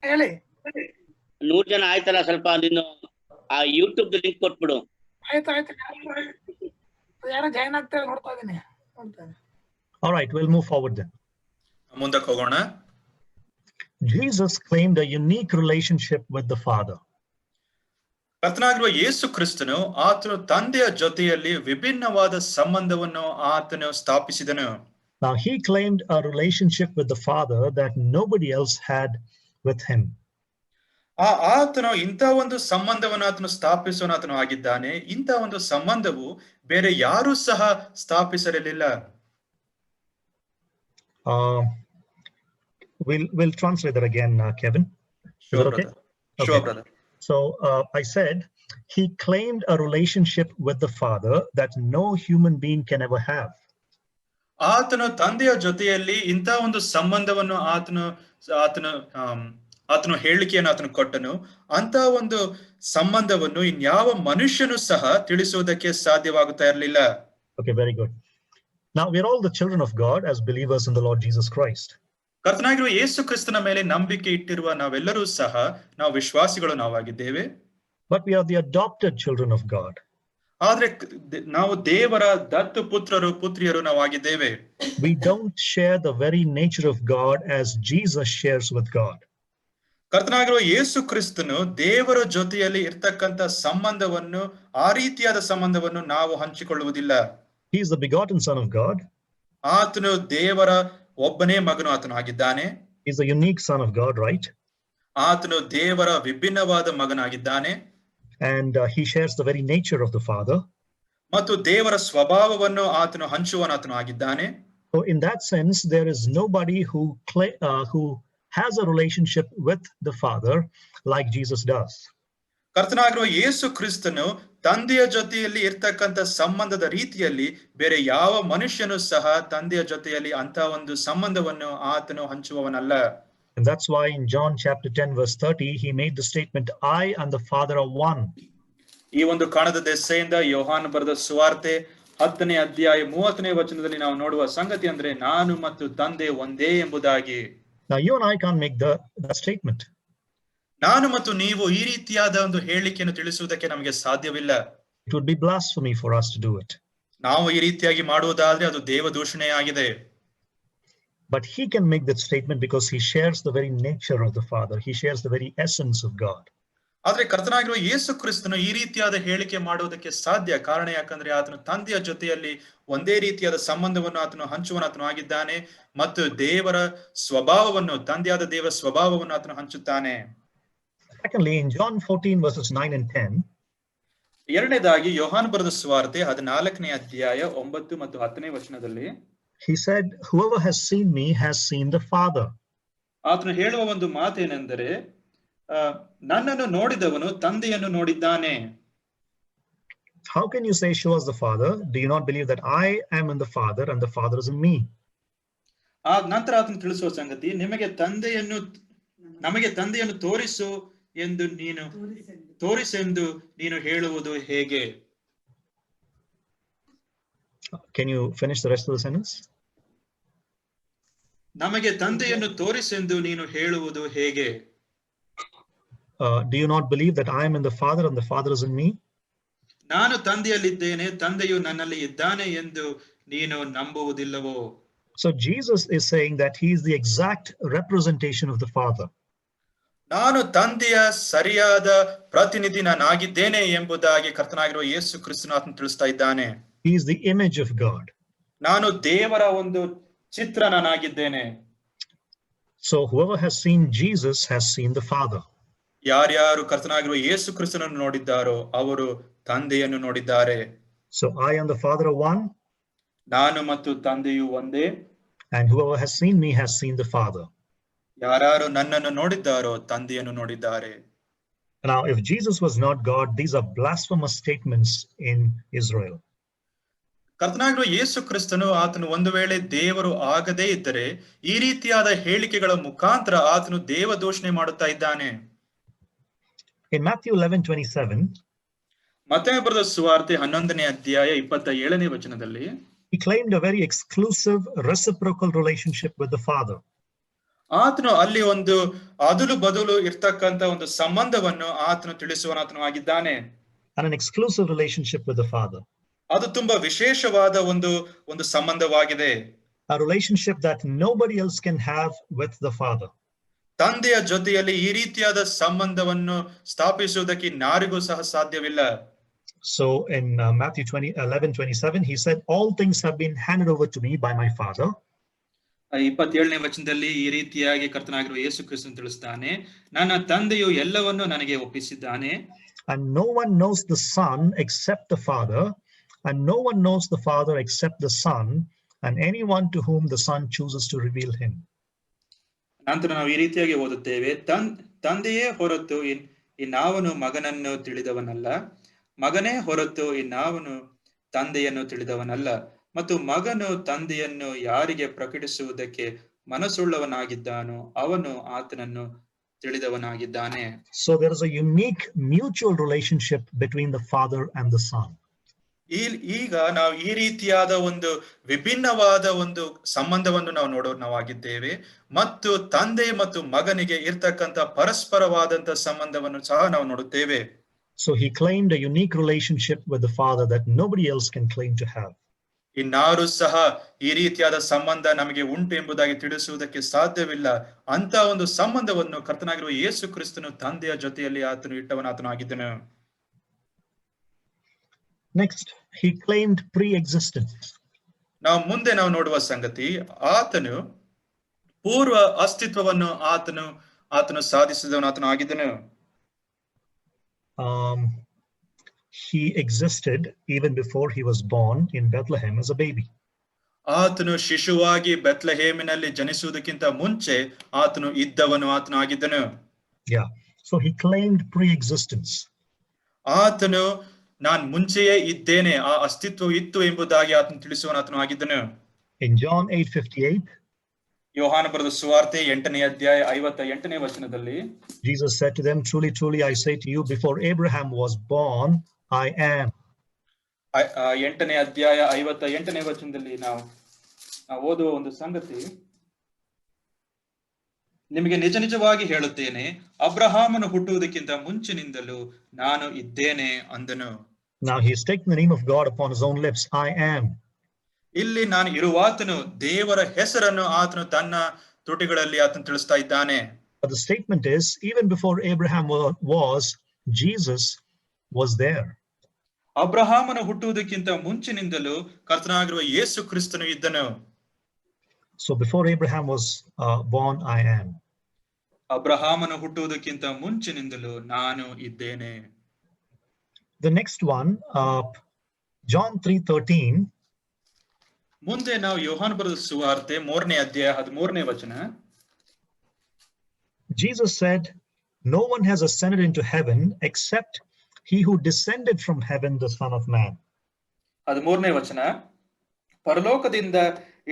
ಹೇಳಿ. 100 ಜನ ಆಯ್ತಲ್ಲ, ಸ್ವಲ್ಪ ನೀನು ಆ ಯೂಟ್ಯೂಬ್ ಲಿಂಕ್ ಕೊಟ್ಬಿಡು. ಆಯ್ತು ಯಾರೋ ಜಾಯಿನ್ ಆಗ್ತಾರೆ, ನೋಡ್ತಾ ಇದೀನಿ. All right, we'll move forward then. ಮುಂದಕ್ಕೆ ಹೋಗೋಣ. Jesus claimed a unique relationship with the Father. ಕರ್ತನಾಗಿರುವ ಯೇಸು ಕ್ರಿಸ್ತನು ಆತನು ತಂದೆಯ ಜೊತೆಯಲ್ಲಿ ವಿಭಿನ್ನವಾದ ಸಂಬಂಧವನ್ನು ಆತನು ಸ್ಥಾಪಿಸಿದನು. Now he claimed a relationship with the Father that nobody else had with him. ಆತನು ಇಂಥ ಒಂದು ಸಂಬಂಧವನ್ನು ಆತನು ಸ್ಥಾಪಿಸುವ ಆತನು ಆಗಿದ್ದಾನೆ. ಇಂಥ ಒಂದು ಸಂಬಂಧವು ಬೇರೆ ಯಾರೂ ಸಹ ಸ್ಥಾಪಿಸಿರಲಿಲ್ಲ. We'll translate that again, Kevin. Sure, okay? Brother. Sure, brother. So I said he claimed a relationship with the Father that no human being can ever have. ಆತನು ತಂದೆಯ ಜೊತೆಯಲ್ಲಿ ಇಂಥ ಒಂದು ಸಂಬಂಧವನ್ನು ಆತನು ಹೇಳಿಕೆಯನ್ನು ಆತನು ಕೊಟ್ಟನು. ಅಂತ ಒಂದು ಸಂಬಂಧವನ್ನು ಇನ್ಯಾವ ಮನುಷ್ಯನು ಸಹ ತಿಳಿಸುವುದಕ್ಕೆ ಸಾಧ್ಯವಾಗುತ್ತಾ ಇರಲಿಲ್ಲ. Okay, very good. Now we're all the children of God as believers in the Lord Jesus Christ. ಕರ್ತನಾಗಿರುವ ಯೇಸು ಕ್ರಿಸ್ತನ ಮೇಲೆ ನಂಬಿಕೆ ಇಟ್ಟಿರುವ ನಾವೆಲ್ಲರೂ ಸಹ ನಾವು ವಿಶ್ವಾಸಿಗಳು ನಾವಾಗಿದ್ದೇವೆ. But we are the adopted children of God. ಆದ್ರೆ ನಾವು ದೇವರ ದತ್ತು ಪುತ್ರರು ಪುತ್ರಿಯರು ನಾವಾಗಿದ್ದೇವೆ. We don't share the very nature of God as Jesus shares with God. ಕರ್ತನಾಗಿರುವ ಯೇಸು ಕ್ರಿಸ್ತನು ದೇವರ ಜೊತೆಯಲ್ಲಿ ಇರ್ತಕ್ಕಂಥ ಸಂಬಂಧವನ್ನು ಆ ರೀತಿಯಾದ ಸಂಬಂಧವನ್ನು ನಾವು ಹಂಚಿಕೊಳ್ಳುವುದಿಲ್ಲ. He is the begotten Son of God. ಆತನು ದೇವರ ಒಬ್ಬನೇ ಮಗನು ಆತನು ಆಗಿದ್ದಾನೆ. He is a unique Son of God, right? ಆತನು ದೇವರ ವಿಭಿನ್ನವಾದ ಮಗನಾಗಿದ್ದಾನೆ. And he shares the very nature of the Father. ಮತ್ತು ದೇವರ ಸ್ವಭಾವವನ್ನು ಆತನು ಹಂಚುವನಾತನು ಆಗಿದ್ದಾನೆ. So in that sense, there is nobody who has a relationship with the Father like Jesus does. ಕರ್ತನಾಗಿರುವ ಯೇಸು ಕ್ರಿಸ್ತನು ತಂದೆಯ ಜೊತೆಯಲ್ಲಿ ಇರ್ತಕ್ಕಂಥ ಸಂಬಂಧದ ರೀತಿಯಲ್ಲಿ ಬೇರೆ ಯಾವ ಮನುಷ್ಯನು ಸಹ ತಂದೆಯ ಜೊತೆಯಲ್ಲಿ ಅಂತ ಒಂದು ಸಂಬಂಧವನ್ನು ಆತನು ಹಂಚುವವನಲ್ಲ. And that's why in John chapter 10 verse 30 he made the statement, I and the Father are one. ಈ ಒಂದು ಕಾಣದ ದೆಸೆಯಿಂದ ಯೋಹಾನ ಬರೆದ ಸುವಾರ್ತೆ 10ನೇ ಅಧ್ಯಾಯ 30ನೇ ವಚನದಲ್ಲಿ ನಾವು ನೋಡುವ ಸಂಗತಿ ಅಂದ್ರೆ ನಾನು ಮತ್ತು ತಂದೆ ಒಂದೇ ಎಂಬುದಾಗಿ. Now you and I can't make that statement. ನಾನು ಮತ್ತು ನೀವು ಈ ರೀತಿಯಾದ ಒಂದು ಹೇಳಿಕೆಯನ್ನು ತಿಳಿಸುವುದಕ್ಕೆ ನಮಗೆ ಸಾಧ್ಯವಿಲ್ಲ. It would be blasphemy for us to do it. ನಾವು ಈ ರೀತಿಯಾಗಿ ಮಾಡುವುದಾದ್ರೆ ಅದು ದೇವದೂಷಣೆಯಾಗಿದೆ. But he can make that statement because he shares the very nature of the Father. He shares the very essence of God. ಆದ್ರೆ ಕರ್ತನಾಗಿರುವ ಯೇಸು ಕ್ರಿಸ್ತನು ಈ ರೀತಿಯಾದ ಹೇಳಿಕೆ ಮಾಡುವುದಕ್ಕೆ ಸಾಧ್ಯ. ಕಾರಣ ಯಾಕಂದ್ರೆ ಆತನು ತಂದೆಯ ಜೊತೆಯಲ್ಲಿ ಒಂದೇ ರೀತಿಯಾದ ಸಂಬಂಧವನ್ನು ಆತನು ಹಂಚುವನಾತನು ಆಗಿದ್ದಾನೆ ಮತ್ತು ದೇವರ ಸ್ವಭಾವವನ್ನು ತಂದೆಯಾದ ದೇವರ ಸ್ವಭಾವವನ್ನು ಆತನು ಹಂಚುತ್ತಾನೆ. Secondly, in John 14 verses 9 and 10, ಎರಡನೇದಾಗಿ ಯೋಹಾನ ಬರೆದ ಸುವಾರ್ತೆ 14ನೇ ಅಧ್ಯಾಯ 9 ಮತ್ತು 10ನೇ ವಚನದಲ್ಲಿ he said, whoever has seen me has seen the Father. ಆತನು ಹೇಳುವ ಒಂದು ಮಾತೇನೆಂದರೆ ನನ್ನನ್ನು ನೋಡಿದವನು ತಂದೆಯನ್ನು ನೋಡಿದ್ದಾನೆ. How can you say show us the Father? Do you not believe that I am in the Father and the Father is in me? ಆ ನಂತರ ಆತನು ತಿಳಿಸುವ ಸಂಗತಿ ನಮಗೆ ತಂದೆಯನ್ನು ತೋರಿಸು ಎಂದು ತೋರಿಸೆಂದು ನೀನು ಹೇಳುವುದು ಹೇಗೆ? Can you finish the rest of the sentence? ನಮಗೆ ತಂದೆಯನ್ನು ತೋರಿಸೆಂದು ನೀನು ಹೇಳುವುದು ಹೇಗೆ? Do you not believe that I am in the Father and the Father is in me? ನಾನು ತಂದೆಯಲ್ಲಿದ್ದೇನೆ ತಂದೆಯು ನನ್ನಲ್ಲಿ ಇದ್ದಾನೆ ಎಂದು ನೀನು ನಂಬುವುದಿಲ್ಲವೋ? So Jesus is saying that he is the exact representation of the Father. ನಾನು ತಂದೆಯ ಸರಿಯಾದ ಪ್ರತಿನಿಧಿ ನಾನಾಗಿದ್ದೇನೆ ಎಂಬುದಾಗಿ ಕರ್ತನಾಗಿರುವ ಯೇಸು ಕ್ರಿಸ್ತನು ಆತನು ತಿಳಿಸ್ತಾ ಇದ್ದಾನೆ. He is the image of God. ನಾನು ದೇವರ ಒಂದು ಚಿತ್ರ ನಾನಾಗಿದ್ದೇನೆ. So whoever has seen Jesus has seen the Father. ಯಾರ್ಯಾರು ಕರ್ತನಾಗಿರುವ ಯೇಸು ಕ್ರಿಸ್ತನನ್ನು ನೋಡಿದ್ದಾರೋ ಅವರು ತಂದೆಯನ್ನು ನೋಡಿದ್ದಾರೆ. So I and the Father are one. ನಾನು ಮತ್ತು ತಂದೆಯು ಒಂದೇ. And whoever has seen me has seen the Father. ಯಾರು ನನ್ನನ್ನು ನೋಡಿದ್ದಾರೋ ತಂದೆಯನ್ನು ನೋಡಿದ್ದಾರೆ. Now, if Jesus was not God, these are blasphemous statements in Israel. ಕರ್ತನಾಗಿರುವ ಯೇಸು ಕ್ರಿಸ್ತನು ಆತನು ಒಂದು ವೇಳೆ ದೇವರು ಆಗದೇ ಇದ್ದರೆ ಈ ರೀತಿಯಾದ ಹೇಳಿಕೆಗಳ ಮುಖಾಂತರ ಆತನು ದೇವದೂಷಣೆ ಮಾಡುತ್ತಾ ಇದ್ದಾನೆ. In Matthew 11:27, ಮತ್ತಾಯ ಬರೆದ ಸುವಾರ್ತೆ 11ನೇ ಅಧ್ಯಾಯ 27ನೇ ವಚನದಲ್ಲಿ he claimed a very exclusive reciprocal relationship with the Father. ಆತನು ಅಲ್ಲಿ ಒಂದು ಅದಲು ಬದಲು ಇರ್ತಕ್ಕಂಥ ಒಂದು ಸಂಬಂಧವನ್ನು ಆತನು ತಿಳಿಸುವನಾತನು ಆಗಿದ್ದಾನೆ. And an exclusive relationship with the Father. ಅದು ತುಂಬಾ ವಿಶೇಷವಾದ ಒಂದು ಸಂಬಂಧವಾಗಿದೆ. A relationship that nobody else can have with the Father. ತಂದೆಯ ಜೊತೆಯಲ್ಲಿ ಈ ರೀತಿಯಾದ ಸಂಬಂಧವನ್ನು ಸ್ಥಾಪಿಸುವುದಕ್ಕೆ ಯಾರಿಗೂ ಸಹ ಸಾಧ್ಯವಿಲ್ಲ. So in Matthew 11:27, he said, all things have been handed over to me by my Father. 27ನೇ ವಚನದಲ್ಲಿ ಈ ರೀತಿಯಾಗಿ ಕರ್ತನಾಗಿರುವ ಯೇಸು ಕ್ರಿಸ್ತನು ತಿಳಿಸುತ್ತಾನೆ, ನನ್ನ ತಂದೆಯು ಎಲ್ಲವನ್ನೂ ನನಗೆ ಒಪ್ಪಿಸಿದ್ದಾನೆ. And no one knows the Son except the Father, and no one knows the Father except the Son, and anyone to whom the Son chooses to reveal him. ನಂತರ ನಾವು ಈ ರೀತಿಯಾಗಿ ಓದುತ್ತೇವೆ, ತಂದೆಯೇ ಹೊರತು ಇನ್ನಾವನು ಮಗನನ್ನು ತಿಳಿದವನಲ್ಲ, ಮಗನೇ ಹೊರತು ಇನ್ನಾವನು ತಂದೆಯನ್ನು ತಿಳಿದವನಲ್ಲ, ಮತ್ತು ಮಗನು ತಂದೆಯನ್ನು ಯಾರಿಗೆ ಪ್ರಕಟಿಸುವುದಕ್ಕೆ ಮನಸ್ಸುಳ್ಳವನಾಗಿದ್ದಾನೋ ಅವನು ಆತನನ್ನು ತಿಳಿದವನಾಗಿದ್ದಾನೆ. So there is a unique mutual relationship between the Father and the Son. ಈಗ ನಾವು ಈ ರೀತಿಯಾದ ಒಂದು ವಿಭಿನ್ನವಾದ ಒಂದು ಸಂಬಂಧವನ್ನು ನಾವು ನೋಡೋಣವಾಗಿದ್ದೇವೆ ಮತ್ತು ತಂದೆ ಮತ್ತು ಮಗನಿಗೆ ಇರ್ತಕ್ಕಂಥ ಪರಸ್ಪರವಾದಂತ ಸಂಬಂಧವನ್ನು ಸಹ ನಾವು ನೋಡುತ್ತೇವೆ. So he claimed a unique relationship with the Father that nobody else can claim to have. ಇನ್ನಾರು ಸಹ ಈ ರೀತಿಯಾದ ಸಂಬಂಧ ನಮಗೆ ಉಂಟು ಎಂಬುದಾಗಿ ತಿಳಿಸುವುದಕ್ಕೆ ಸಾಧ್ಯವಿಲ್ಲ. ಅಂತ ಒಂದು ಸಂಬಂಧವನ್ನು ಕರ್ತನಾಗಿರುವ ಯೇಸು ಕ್ರಿಸ್ತನು ತಂದೆಯ ಜೊತೆಯಲ್ಲಿ ಆತನು ಇಟ್ಟವನಾತನಾಗಿದ್ದನು. Next, he claimed pre-existence. ಮುಂದೆ ನಾವು ನೋಡುವ ಸಂಗತಿ, ಆತನು ಪೂರ್ವ ಅಸ್ತಿತ್ವವನ್ನು ಆತನು ಸಾಧಿಸಿದವನಾತನಾಗಿದ್ದನು. He existed even before he was born in Bethlehem as a baby. ಆತನು ಶಿಶುವಾಗಿ ಬೆತ್ಲೆಹೇಮಿನಲ್ಲಿ ಜನಿಸುವುದಕ್ಕಿಂತ ಮುಂಚೆ ಆತನು ಆತನಾಗಿದ್ದನು. Yeah, so he claimed pre-existence. ಆತನು ನಾನು ಮುಂಚೆಯೇ ಇದ್ದೇನೆ, ಆ ಅಸ್ತಿತ್ವ ಇತ್ತು ಎಂಬುದಾಗಿ ಆತನು ತಿಳಿಸುವನಾತನಾಗಿದ್ದನು. In John 8:58, ಯೋಹಾನ ಬರೆದ ಸುವಾರ್ತೆ 8ನೇ ಅಧ್ಯಾಯ 58ನೇ ವಚನದಲ್ಲಿ Jesus said to them, "Truly, truly, I say to you, before Abraham was born, I am." 8ನೇ ಅಧ್ಯಾಯ 58ನೇ ವಚನದಲ್ಲಿ ನಾವು ಓದುವ ಒಂದು ಸಂಗತಿ, ನಿಮಗೆ ನಿಜ ನಿಜವಾಗಿ ಹೇಳುತ್ತೇನೆ, ಅಬ್ರಹಾಮನು ಹುಟ್ಟುವುದಕ್ಕಿಂತ ಮುಂಚಿನಿಂದಲೂ ನಾನು ಇದ್ದೇನೆ ಅಂದನು. Now he's taking the name of God upon his own lips. I am. ಇಲ್ಲಿ ನಾನು ಇರುವಾತನು ದೇವರ ಹೆಸರನ್ನು ಆತನು ತನ್ನ ತುಟಿಗಳಲ್ಲಿ ಆತನು ತಿಳಿಸ್ತಾ ಇದ್ದಾನೆ. But the statement is, even before Abraham was, Jesus was there. ಅಬ್ರಹಾಮನು ಹುಟ್ಟುವುದಕ್ಕಿಂತ ಮುಂಚಿನಿಂದಲೂ ಕರ್ತನಾಗಿರುವ ಯೇಸು ಕ್ರಿಸ್ತನು ಇದ್ದನು. So before Abraham was born, I am. ಅಬ್ರಹಾಮನು ಹುಟ್ಟುವುದಕ್ಕಿಂತ ಮುಂಚಿನಿಂದಲೂ ನಾನು ಇದ್ದೇನೆ. The next one, John 3:13. ಮುಂದೆ ನಾವು ಯೋಹಾನ ಬರೆದ ಸುವಾರ್ತೆ 3ನೇ ಅಧ್ಯಾಯ 13ನೇ ವಚನ. Jesus said, "No one has ascended into heaven except he who descended from heaven, the Son of Man." 13ನೇ ವಚನ, ಪರಲೋಕದಿಂದ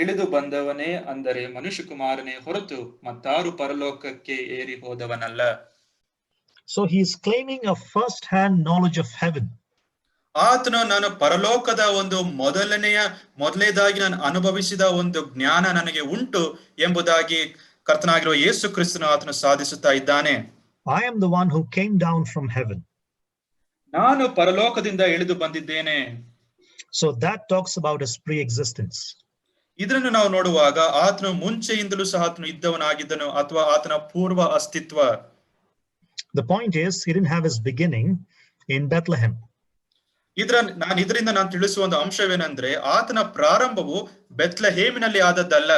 ಇಳಿದು ಬಂದವನೇ ಅಂದರೆ ಮನುಷ್ಯಕುಮಾರನೇ ಹೊರತು ಮತ್ತಾರು ಪರಲೋಕಕ್ಕೆ ಏರಿ ಹೋದವನಲ್ಲ. So he is claiming a first-hand knowledge of heaven. ಆತನು ನಾನು ಪರಲೋಕದ ಒಂದು ಮೊದಲೇದಾಗಿ ನಾನು ಅನುಭವಿಸಿದ ಒಂದು ಜ್ಞಾನ ನನಗೆ ಉಂಟು ಎಂಬುದಾಗಿ ಕರ್ತನಾಗಿರುವ ಯೇಸು ಕ್ರಿಸ್ತನು ಆತನು ಸಾಧಿಸುತ್ತಾ ಇದ್ದಾನೆ. I am the one who came down from heaven. ನಾನು ಪರಲೋಕದಿಂದ ಇಳಿದು ಬಂದಿದ್ದೇನೆ. So that talks about his pre-existence. ಇದನ್ನು ನಾವು ನೋಡುವಾಗ ಆತನು ಮುಂಚೆಯಿಂದಲೂ ಸಹ ಆತನು ಇದ್ದವನಾಗಿದ್ದನು ಅಥವಾ ಆತನ ಪೂರ್ವ ಅಸ್ತಿತ್ವ. The point is, he didn't have his beginning in Bethlehem. ಇದರಿಂದ ನಾನು ತಿಳಿಸುವ ಒಂದು ಅಂಶವೇನೆಂದ್ರೆ, ಆತನ ಪ್ರಾರಂಭವು ಬೆತ್ಲೆಹೇಮಿನಲ್ಲಿ ಆದದ್ದಲ್ಲ.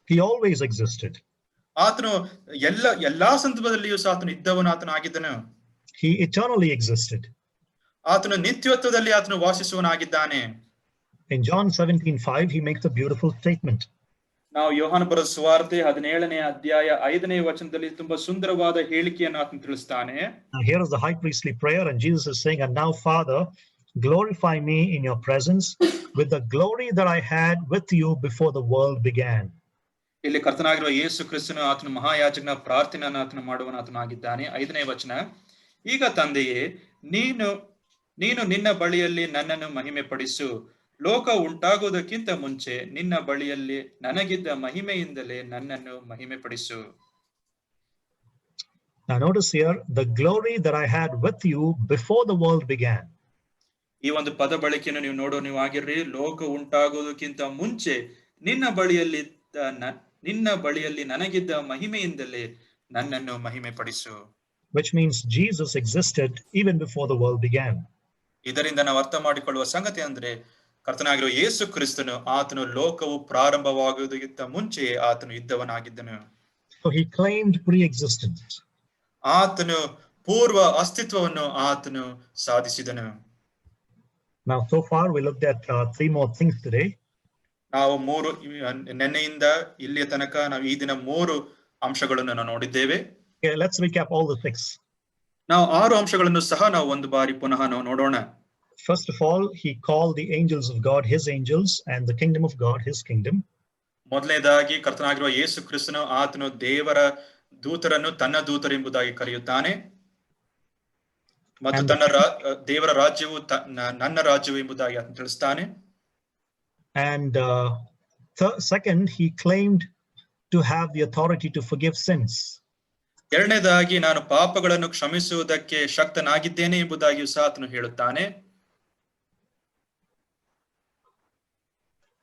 He always existed. ಆತನು ಎಲ್ಲಾ ಸಂದರ್ಭದಲ್ಲಿಯೂ ಸಹ ಆತನು ಇದ್ದವನಾತನಾಗಿದ್ದನು. He eternally existed. ಆತನು ನಿತ್ಯತ್ವದಲ್ಲಿ ಆತನು ವಾಸಿಸುವನಾಗಿದ್ದಾನೆ. In John 17:5, he makes a beautiful statement. ನಾವು ಯೋಹಾನ ಬರೆದ ಸುವಾರ್ತೆ 17ನೇ ಅಧ್ಯಾಯ 5ನೇ ವಚನದಲ್ಲಿ ತುಂಬಾ ಸುಂದರವಾದ ಹೇಳಿಕೆಯನ್ನು ಆತನು ತಿಳಿಸ್ತಾನೆ. Now here is the high priestly prayer, and Jesus is saying, "And now, Father, glorify me in your presence with the glory that I had with you before the world began." ಇಲ್ಲಿ ಕರ್ತನಾಗಿರುವ ಯೇಸು ಕ್ರಿಸ್ತನು ಆತನು ಮಹಾಯಾಜಕನ ಪ್ರಾರ್ಥನೆಯನ್ನು ಆತನು ಮಾಡುವನಾತನಾಗಿದ್ದಾನೆ. 5ನೇ ವಚನ, ಈಗ ತಂದೆಯೇ, ನೀನು ನಿನ್ನ ಬಳಿಯಲ್ಲಿ ನನ್ನನ್ನು ಮಹಿಮೆ ಪಡಿಸು. ಲೋಕ ಉಂಟಾಗುವುದಕ್ಕಿಂತ ಮುಂಚೆ ನಿನ್ನ ಬಳಿಯಲ್ಲಿ ನನಗಿದ್ದ ಮಹಿಮೆಯಿಂದಲೇ ನನ್ನನ್ನು ಮಹಿಮೆ ಪಡಿಸು. Now notice here, the glory that I had with you before the world began. ಈ ಒಂದು ಪದ ಬಳಕೆಯನ್ನು ನೀವು ಆಗಿರ್ರಿ. ಲೋಕ ಉಂಟಾಗುವುದಕ್ಕಿಂತ ಮುಂಚೆ ನಿನ್ನ ಬಳಿಯಲ್ಲಿ ನನಗಿದ್ದ ಮಹಿಮೆಯಿಂದಲೇ ನನ್ನನ್ನು ಮಹಿಮೆ ಪಡಿಸು. Which means Jesus existed even before the world began. ಇದರಿಂದ ನಾವು ಅರ್ಥ ಮಾಡಿಕೊಳ್ಳುವ ಸಂಗತಿ ಅಂದ್ರೆ, ಕರ್ತನಾಗಿರುವ ಯೇಸು ಕ್ರಿಸ್ತನು ಆತನು ಲೋಕವು ಪ್ರಾರಂಭವಾಗುವುದಕ್ಕಿಂತ ಮುಂಚೆಯೇ ಆತನು ಇದ್ದವನಾಗಿದ್ದನು. So he claimed pre-existence. ಆತನು ಪೂರ್ವ ಅಸ್ತಿತ್ವವನ್ನು ಆತನು ಸಾಧಿಸಿದನು. Now so far we looked at 3 more things today. ನಾವು ನೆನ್ನೆಯಿಂದ ಇಲ್ಲಿಯ ತನಕ ನಾವು ಈ ದಿನ 3 ಅಂಶಗಳನ್ನು ನಾವು ನೋಡಿದ್ದೇವೆ. Okay, let's recap all the 6. ನಾವು 6 ಅಂಶಗಳನ್ನು ಸಹ ನಾವು ಒಂದು ಬಾರಿ ಪುನಃ ನಾವು ನೋಡೋಣ. First of all, he called the angels of God his angels and the kingdom of God his kingdom. ಮೊದಲನೇದಾಗಿ ಕರ್ತನಾಗಿರುವ ಯೇಸು ಕ್ರಿಸ್ತನು ಆತನು ದೇವರ ದೂತರನ್ನು ತನ್ನ ದೂತರೆಂಬುದಾಗಿ ಕರೆಯುತ್ತಾನೆ ಮತ್ತು ದೇವರ ರಾಜ್ಯವು ನನ್ನ ರಾಜ್ಯವು ಎಂಬುದಾಗಿ ಆತನು ತಿಳಿಸ್ತಾನೆ. And second, he claimed to have the authority to forgive sins. ಎರಡನೇದಾಗಿ ನಾನು ಪಾಪಗಳನ್ನು ಕ್ಷಮಿಸುವುದಕ್ಕೆ ಶಕ್ತನಾಗಿದ್ದೇನೆ ಎಂಬುದಾಗಿಯೂ ಸಹ ಆತನು ಹೇಳುತ್ತಾನೆ.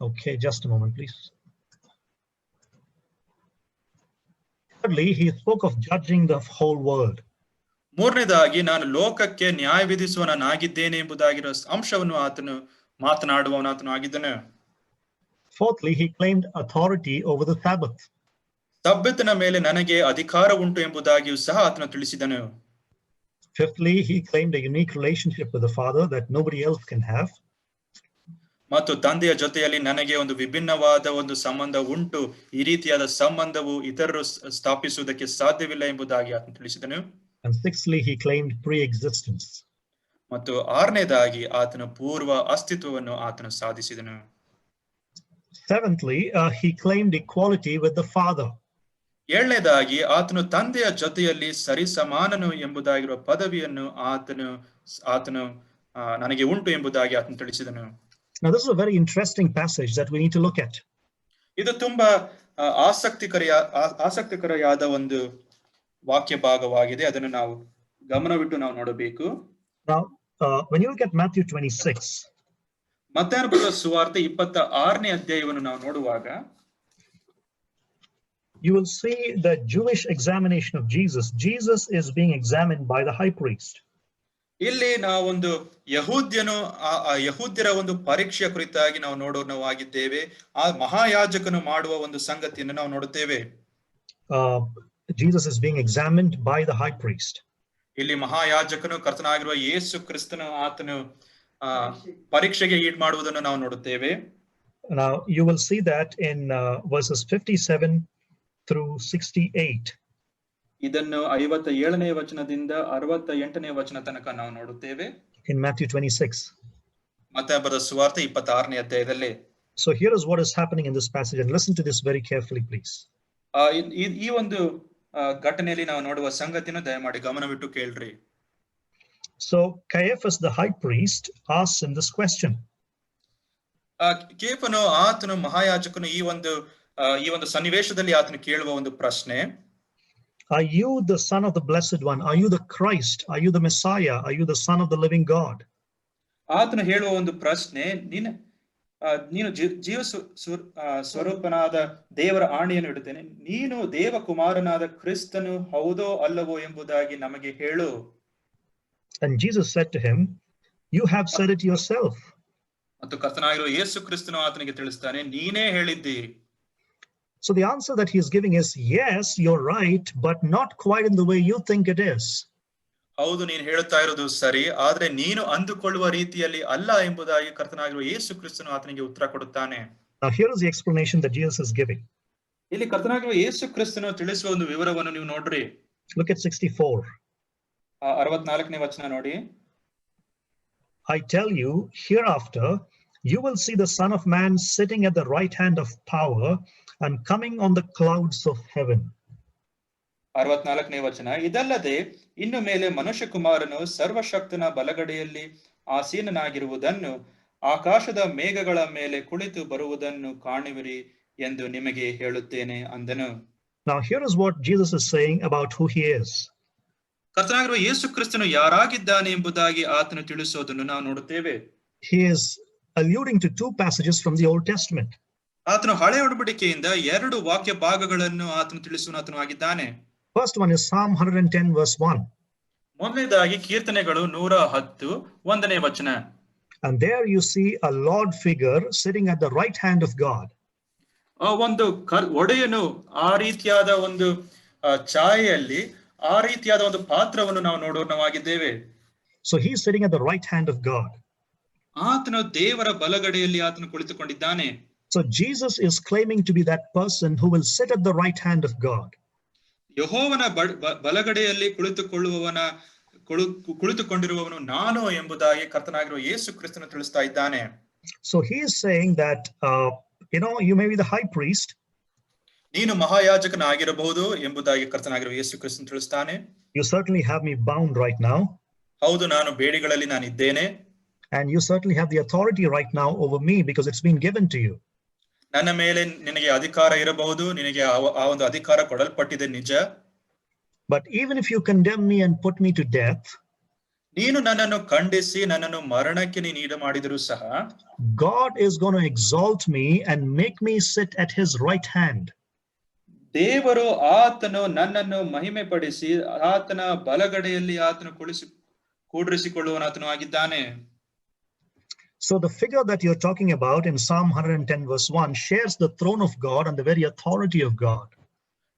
Okay, just a moment, please. Thirdly, he spoke of judging the whole world. ಮೂರನೇದಾಗಿ ನಾನು ಲೋಕಕ್ಕೆ ನ್ಯಾಯ ವಿಧಿಸುವನಾಗಿದ್ದೇನೆ ಎಂಬುದಾಗಿರೋ ಅಂಶವನ್ನು ಆತನು ಮಾತನಾಡುವವನಾತನು ಆಗಿದ್ದಾನೆ. Fourthly, he claimed authority over the Sabbath. ಸಬ್ಬತ್ತಿನ ಮೇಲೆ ನನಗೆ ಅಧಿಕಾರ ಉಂಟು ಎಂಬುದಾಗಿಯೂ ಸಹ ಆತನು ತಿಳಿಸಿದನು. Fifthly, he claimed a unique relationship with the Father that nobody else can have. ಮತ್ತು ತಂದೆಯ ಜೊತೆಯಲ್ಲಿ ನನಗೆ ಒಂದು ವಿಭಿನ್ನವಾದ ಒಂದು ಸಂಬಂಧ ಉಂಟು, ಈ ರೀತಿಯಾದ ಸಂಬಂಧವು ಇತರರು ಸ್ಥಾಪಿಸುವುದಕ್ಕೆ ಸಾಧ್ಯವಿಲ್ಲ ಎಂಬುದಾಗಿ ಆತನು ತಿಳಿಸಿದನು. And sixthly, he claimed pre-existence. ಮತ್ತು ಆರನೇದಾಗಿ ಆತನ ಪೂರ್ವ ಅಸ್ತಿತ್ವವನ್ನು ಆತನು ಸಾಧಿಸಿದನು. Seventhly, he claimed equality with the Father. ಏಳನೇದಾಗಿ ಆತನು ತಂದೆಯ ಜೊತೆಯಲ್ಲಿ ಸರಿಸಮಾನನು ಎಂಬುದಾಗಿರುವ ಪದವಿಯನ್ನು ಆತನು ನನಗೆ ಉಂಟು ಎಂಬುದಾಗಿ ಆತನು ತಿಳಿಸಿದನು. Now, this is a very interesting passage that we need to look at. ಇದು ತುಂಬಾ ಆಸಕ್ತಿಕರವಾದ ಒಂದು ವಾಕ್ಯ ಭಾಗವಾಗಿದೆ. ಅದನ್ನು ನಾವು ಗಮನವಿಟ್ಟು ನಾವು ನೋಡಬೇಕು. Now, when you look at Matthew 26, ಮತ್ತಾಯನ ಬರೆದ ಸುವಾರ್ತೆ 26ನೇ ಅಧ್ಯಾಯವನ್ನು ನಾವು ನೋಡುವಾಗ you will see the Jewish examination of Jesus. Jesus is being examined by the high priest. ಇಲ್ಲಿ ನಾವೊಂದು ಯಹೂದ್ಯರ ಒಂದು ಪರೀಕ್ಷೆಯ ಕುರಿತಾಗಿ ನಾವು ನೋಡುವವಾಗಿದ್ದೇವೆ. ಆ ಮಹಾಯಾಜಕನು ಮಾಡುವ ಒಂದು ಸಂಗತಿಯನ್ನು ನಾವು ನೋಡುತ್ತೇವೆ. Jesus is being examined by the high priest. ಇಲ್ಲಿ ಮಹಾಯಾಜಕನು ಕರ್ತನಾಗಿರುವ ಯೇಸು ಕ್ರಿಸ್ತನು ಆತನು ಪರೀಕ್ಷೆಗೆ ಈಡ್ ಮಾಡುವುದನ್ನು ನಾವು ನೋಡುತ್ತೇವೆ. Now you will see that in verses 57 through 68. ಇದನ್ನು 57ನೇ ವಚನದಿಂದ 68ನೇ ವಚನ ತನಕ ನಾವು ನೋಡುತ್ತೇವೆ. In Matthew 26. ಮತ್ತಾಯನ ಬರೆದ ಸುವಾರ್ತೆ 26ನೇ ಅಧ್ಯಾಯದಲ್ಲಿ. So here is what is happening in this passage, and listen to this very carefully, please. ಈ ಒಂದು ಘಟನೆಯಲ್ಲಿ ನಾವು ನೋಡುವ ಸಂಗತಿಯನ್ನು ದಯಮಾಡಿ ಗಮನವಿಟ್ಟು ಕೇಳ್ರಿ. So Caiaphas the high priest asks him this question. ಕೇಫನು ಆತನು ಮಹಾಯಾಜಕನು ಈ ಒಂದು ಸನ್ನಿವೇಶದಲ್ಲಿ ಆತನು ಕೇಳುವ ಒಂದು ಪ್ರಶ್ನೆ, Are you the son of the blessed one? Are you the Christ? Are you the Messiah? Are you the son of the living God? ಆತನು ಹೇಳುವ ಒಂದು ಪ್ರಶ್ನೆ, ನೀನು ಜೀವ ಸ್ವರೂಪನಾದ ದೇವರ ಆಣೆಯನ್ನು ಇಡುತ್ತೇನೆ, ನೀನು ದೇವಕುಮಾರನಾದ ಕ್ರಿಸ್ತನು ಹೌದೋ ಅಲ್ಲವೋ ಎಂಬುದಾಗಿ ನಮಗೆ ಹೇಳು. And Jesus said to him, You have said it yourself. ಮತ್ತು ಕರ್ತನಾಗಿರುವ ಯೇಸು ಕ್ರಿಸ್ತನು ಆತನಿಗೆ ತಿಳಿಸ್ತಾನೆ, ನೀನೇ ಹೇಳಿದ್ದಿ. So the answer that he is giving is, yes, you're right, but not quite in the way you think it is. ಹೌದು, ನೀನು ಹೇಳುತ್ತಾ ಇರೋದು ಸರಿ, ಆದ್ರೆ ನೀನು ಅಂದುಕೊಳ್ಳುವ ರೀತಿಯಲ್ಲಿ ಅಲ್ಲ ಎಂಬುದಾಗಿ ಕರ್ತನಾಗಿರುವ ಯೇಸು ಕ್ರಿಸ್ತನು ಆತನಿಗೆ ಉತ್ತರ ಕೊಡುತ್ತಾನೆ. Now here is the explanation that Jesus is giving. ಇಲ್ಲಿ ಕರ್ತನಾಗಿರುವ ಯೇಸು ಕ್ರಿಸ್ತನು ತಿಳಿಸುವ ಒಂದು ವಿವರವನ್ನು ನೀವು ನೋಡ್ರಿ. Look at 64. 64ನೇ ವಚನ ನೋಡಿ. I tell you, hereafter you will see the Son of Man sitting at the right hand of power and coming on the clouds of heaven. 64ನೇ ವಚನ. ಇದಲ್ಲದೆ ಇನ್ನು ಮೇಲೆ ಮನುಷ್ಯ ಕುಮಾರನು ಸರ್ವಶಕ್ತನ ಬಲಗಡೆಯಲ್ಲಿ ಆಸೀನನಾಗಿರುವುದನ್ನು, ಆಕಾಶದ ಮೇಘಗಳ ಮೇಲೆ ಕುಳಿತು ಬರುವುದನ್ನು ಕಾಣುವಿರಿ ಎಂದು ನಿಮಗೆ ಹೇಳುತ್ತೇನೆ ಅಂದನು. Now here is what Jesus is saying about who he is. ಕರ್ತನಾಗಿರುವ ಯೇಸು ಕ್ರಿಸ್ತನು ಯಾರಾಗಿದ್ದಾನೆ ಎಂಬುದಾಗಿ ಆತನು ತಿಳಿಸೋದನ್ನು ನಾವು ನೋಡುತ್ತೇವೆ. He is alluding to two passages from the Old Testament. ಆತನು ಹಳೆಯ ಒಡಂಬಡಿಕೆಯಿಂದ 2 ವಾಕ್ಯ ಭಾಗಗಳನ್ನು ಆತನು ತಿಳಿಸುವನಾತನು ಆಗಿದ್ದಾನೆ. First one is Psalm 110 verse 1. ಮೊದಲನೇದಾಗಿ ಕೀರ್ತನೆಗಳು 110 1ನೇ ವಚನ. And there you see a Lord figure sitting at the right hand of God. ಒಂದು ಒಡೆಯನು ಆ ರೀತಿಯಾದ ಒಂದು ಛಾಯೆಯಲ್ಲಿ ಆ ರೀತಿಯಾದ ಒಂದು ಪಾತ್ರವನ್ನು ನಾವು ನೋಡೋಣವಾಗಿದ್ದೇವೆ. So he is sitting at the right hand of God. ಆತನು ದೇವರ ಬಲಗಡೆಯಲ್ಲಿ ಆತನು ಕುಳಿತುಕೊಂಡಿದ್ದಾನೆ. So Jesus is claiming to be that person who will sit at the right hand of God. ಯೆಹೋವನ ಬಲಗಡೆಯಲ್ಲಿ ಕುಳಿತುಕೊಂಡಿರುವವನು ನಾನು ಎಂಬುದಾಗಿ ಕರ್ತನಾಗಿರುವ ಯೇಸು ಕ್ರಿಸ್ತನು ತಿಳಿಸ್ತಾ ಇದ್ದಾನೆ. So he is saying that you may be the high priest. ನೀನು ಮಹಾಯಾಜಕನಾಗಿರಬಹುದು ಎಂಬುದಾಗಿ ಕರ್ತನಾಗಿರುವ ಯೇಸು ಕ್ರಿಸ್ತನು ತಿಳಿಸ್ತಾನೆ. You certainly have me bound right now. ಹೌದು, ನಾನು ಬೇಡಿಗಳಲ್ಲಿ ನಾನು ಇದ್ದೇನೆ. And you certainly have the authority right now over me because it's been given to you. ನನ್ನ ಮೇಲೆ ನಿನಗೆ ಅಧಿಕಾರ ಇರಬಹುದು, ನಿನಗೆ ಆ ಒಂದು ಅಧಿಕಾರ ಕೊಡಲ್ಪಟ್ಟಿದೆ ನಿಜ. But even if you condemn me and put me to death, ನೀನು ನನ್ನನ್ನು ಖಂಡಿಸಿ ನನ್ನನ್ನು ಮರಣಕ್ಕೆ ನೀನು ಈಡು ಮಾಡಿದರೂ ಸಹ God is going to exalt me and make me sit at his right hand. ದೇವರು ಆತನು ನನ್ನನ್ನು ಮಹಿಮೆ ಪಡಿಸಿ ಆತನ ಬಲಗಡೆಯಲ್ಲಿ ಆತನು ಕೂಡಿರಿಸಿಕೊಳ್ಳುವನಾತನು ಆಗಿದ್ದಾನೆ. So the figure that you're talking about in Psalm 110 verse 1 shares the throne of God and the very authority of God.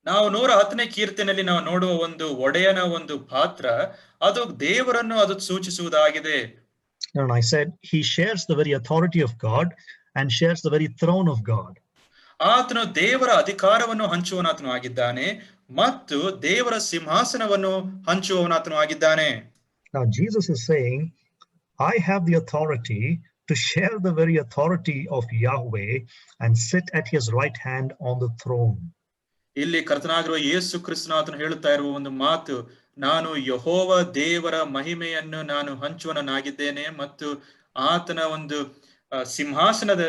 ನಾವು 110ನೇ ಕೀರ್ತನೆಯಲ್ಲಿ ನಾವು ನೋಡುವ ಒಂದು ಒಡೆಯನ ಒಂದು ಪಾತ್ರ ಅದು ದೇವರನ್ನು ಅದು ಸೂಚಿಸುವುದಾಗಿದೆ. And I said he shares the very authority of God and shares the very throne of God. ಆತನು ದೇವರ ಅಧಿಕಾರವನ್ನು ಹಂಚುವನಾತನು ಆಗಿದ್ದಾನೆ ಮತ್ತು ದೇವರ ಸಿಂಹಾಸನವನ್ನು ಹಂಚುವನಾತನು ಆಗಿದ್ದಾನೆ. Now Jesus is saying, I have the authority to share the very authority of Yahweh and sit at his right hand on the throne. ಇಲ್ಲಿ ಕರ್ತನಾಗಿರುವ ಯೇಸು ಕ್ರಿಸ್ತನಾತನು ಹೇಳುತ್ತಾ ಇರುವ ಒಂದು ಮಾತು, ನಾನು ಯೆಹೋವ ದೇವರ ಮಹಿಮೆಯನ್ನು ನಾನು ಹಂಚುವನಾಗಿದ್ದೇನೆ ಮತ್ತು ಆತನ ಒಂದು ಸಿಂಹಾಸನದ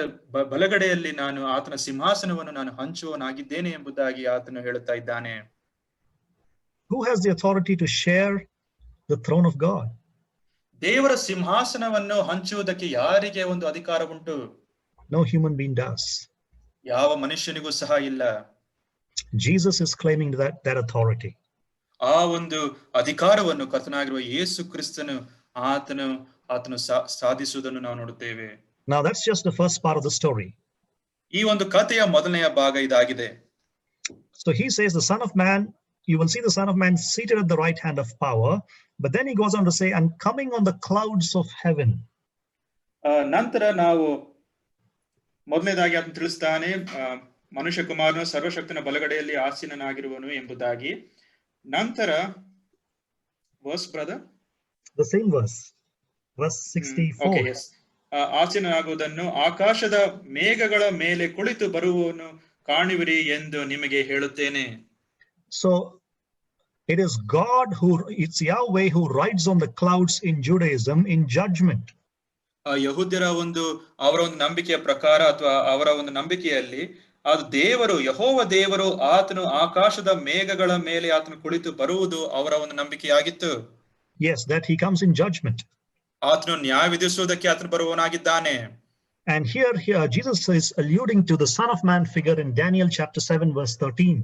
ಬಲಗಡೆಯಲ್ಲಿ ನಾನು ಆತನ ಸಿಂಹಾಸನವನ್ನು ನಾನು ಹಂಚುವನಾಗಿದ್ದೇನೆ ಎಂಬುದಾಗಿ ಆತನು ಹೇಳುತ್ತಾ ಇದ್ದಾನೆ. Who has the authority to share the throne of God? ದೇವರ ಸಿಂಹಾಸನವನ್ನು ಹಂಚುವುದಕ್ಕೆ ಯಾರಿಗೆ ಒಂದು ಅಧಿಕಾರ ಉಂಟು? No human being does. ಯಾವ ಮನುಷ್ಯನಿಗೂ ಸಹ ಇಲ್ಲ. Jesus is claiming that authority. ಆ ಒಂದು ಅಧಿಕಾರವನ್ನು ಕರ್ತನಾಗಿರುವ ಯೇಸು ಕ್ರಿಸ್ತನು ಆತನು ಸಾಧಿಸುವುದನ್ನು ನಾವು ನೋಡುತ್ತೇವೆ. Now that's just the first part of the story. ಈ ಒಂದು ಕಥೆಯ ಮೊದಲನೆಯ ಭಾಗ ಇದಾಗಿದೆ. So he says the Son of Man, you will see the Son of Man seated at the right hand of power, but then he goes on to say, and coming on the clouds of heaven. ನಂತರ ನಾವು ಮೊದಲನೇದಾಗಿ ಅದನ್ನು ತಿಳಿಸ್ತಾನೆ, ಮನುಷ್ಯ ಕುಮಾರನು ಸರ್ವಶಕ್ತನ ಬಲಗಡೆಯಲ್ಲಿ ಆಸೀನನಾಗಿರುವನು ಎಂಬುದಾಗಿ. ನಂತರ verse brother, the same verse 64. Okay, yes. ಆಸೀನನಾಗುವುದನ್ನು ಆಕಾಶದ ಮೇಘಗಳ ಮೇಲೆ ಕುಳಿತು ಬರುವವನು ಕಾಣುವಿರಿ ಎಂದು ನಿಮಗೆ ಹೇಳುತ್ತೇನೆ. So it is God it's Yahweh who rides on the clouds in Judaism in judgment. ಯಹೂದ್ಯರ ಅವರ ಒಂದು ನಂಬಿಕೆಯ ಪ್ರಕಾರ ಅಥವಾ ಅವರ ಒಂದು ನಂಬಿಕೆಯಲ್ಲಿ ಅದು ದೇವರು ಯೆಹೋವ ದೇವರು ಆತನು ಆಕಾಶದ ಮೇಘಗಳ ಮೇಲೆ ಆತನು ಕುಳಿತು ಬರುವುದು ಅವರ ಒಂದು ನಂಬಿಕೆಯಾಗಿತ್ತು. Yes, that he comes in judgment. ಆತನು ನ್ಯಾಯ ವಿಧಿಸುವುದಕ್ಕೆ ಆತನು ಬರುವವನಾಗಿದ್ದಾನೆ. And here Jesus is alluding to the Son of Man figure in Daniel chapter 7 verse 13.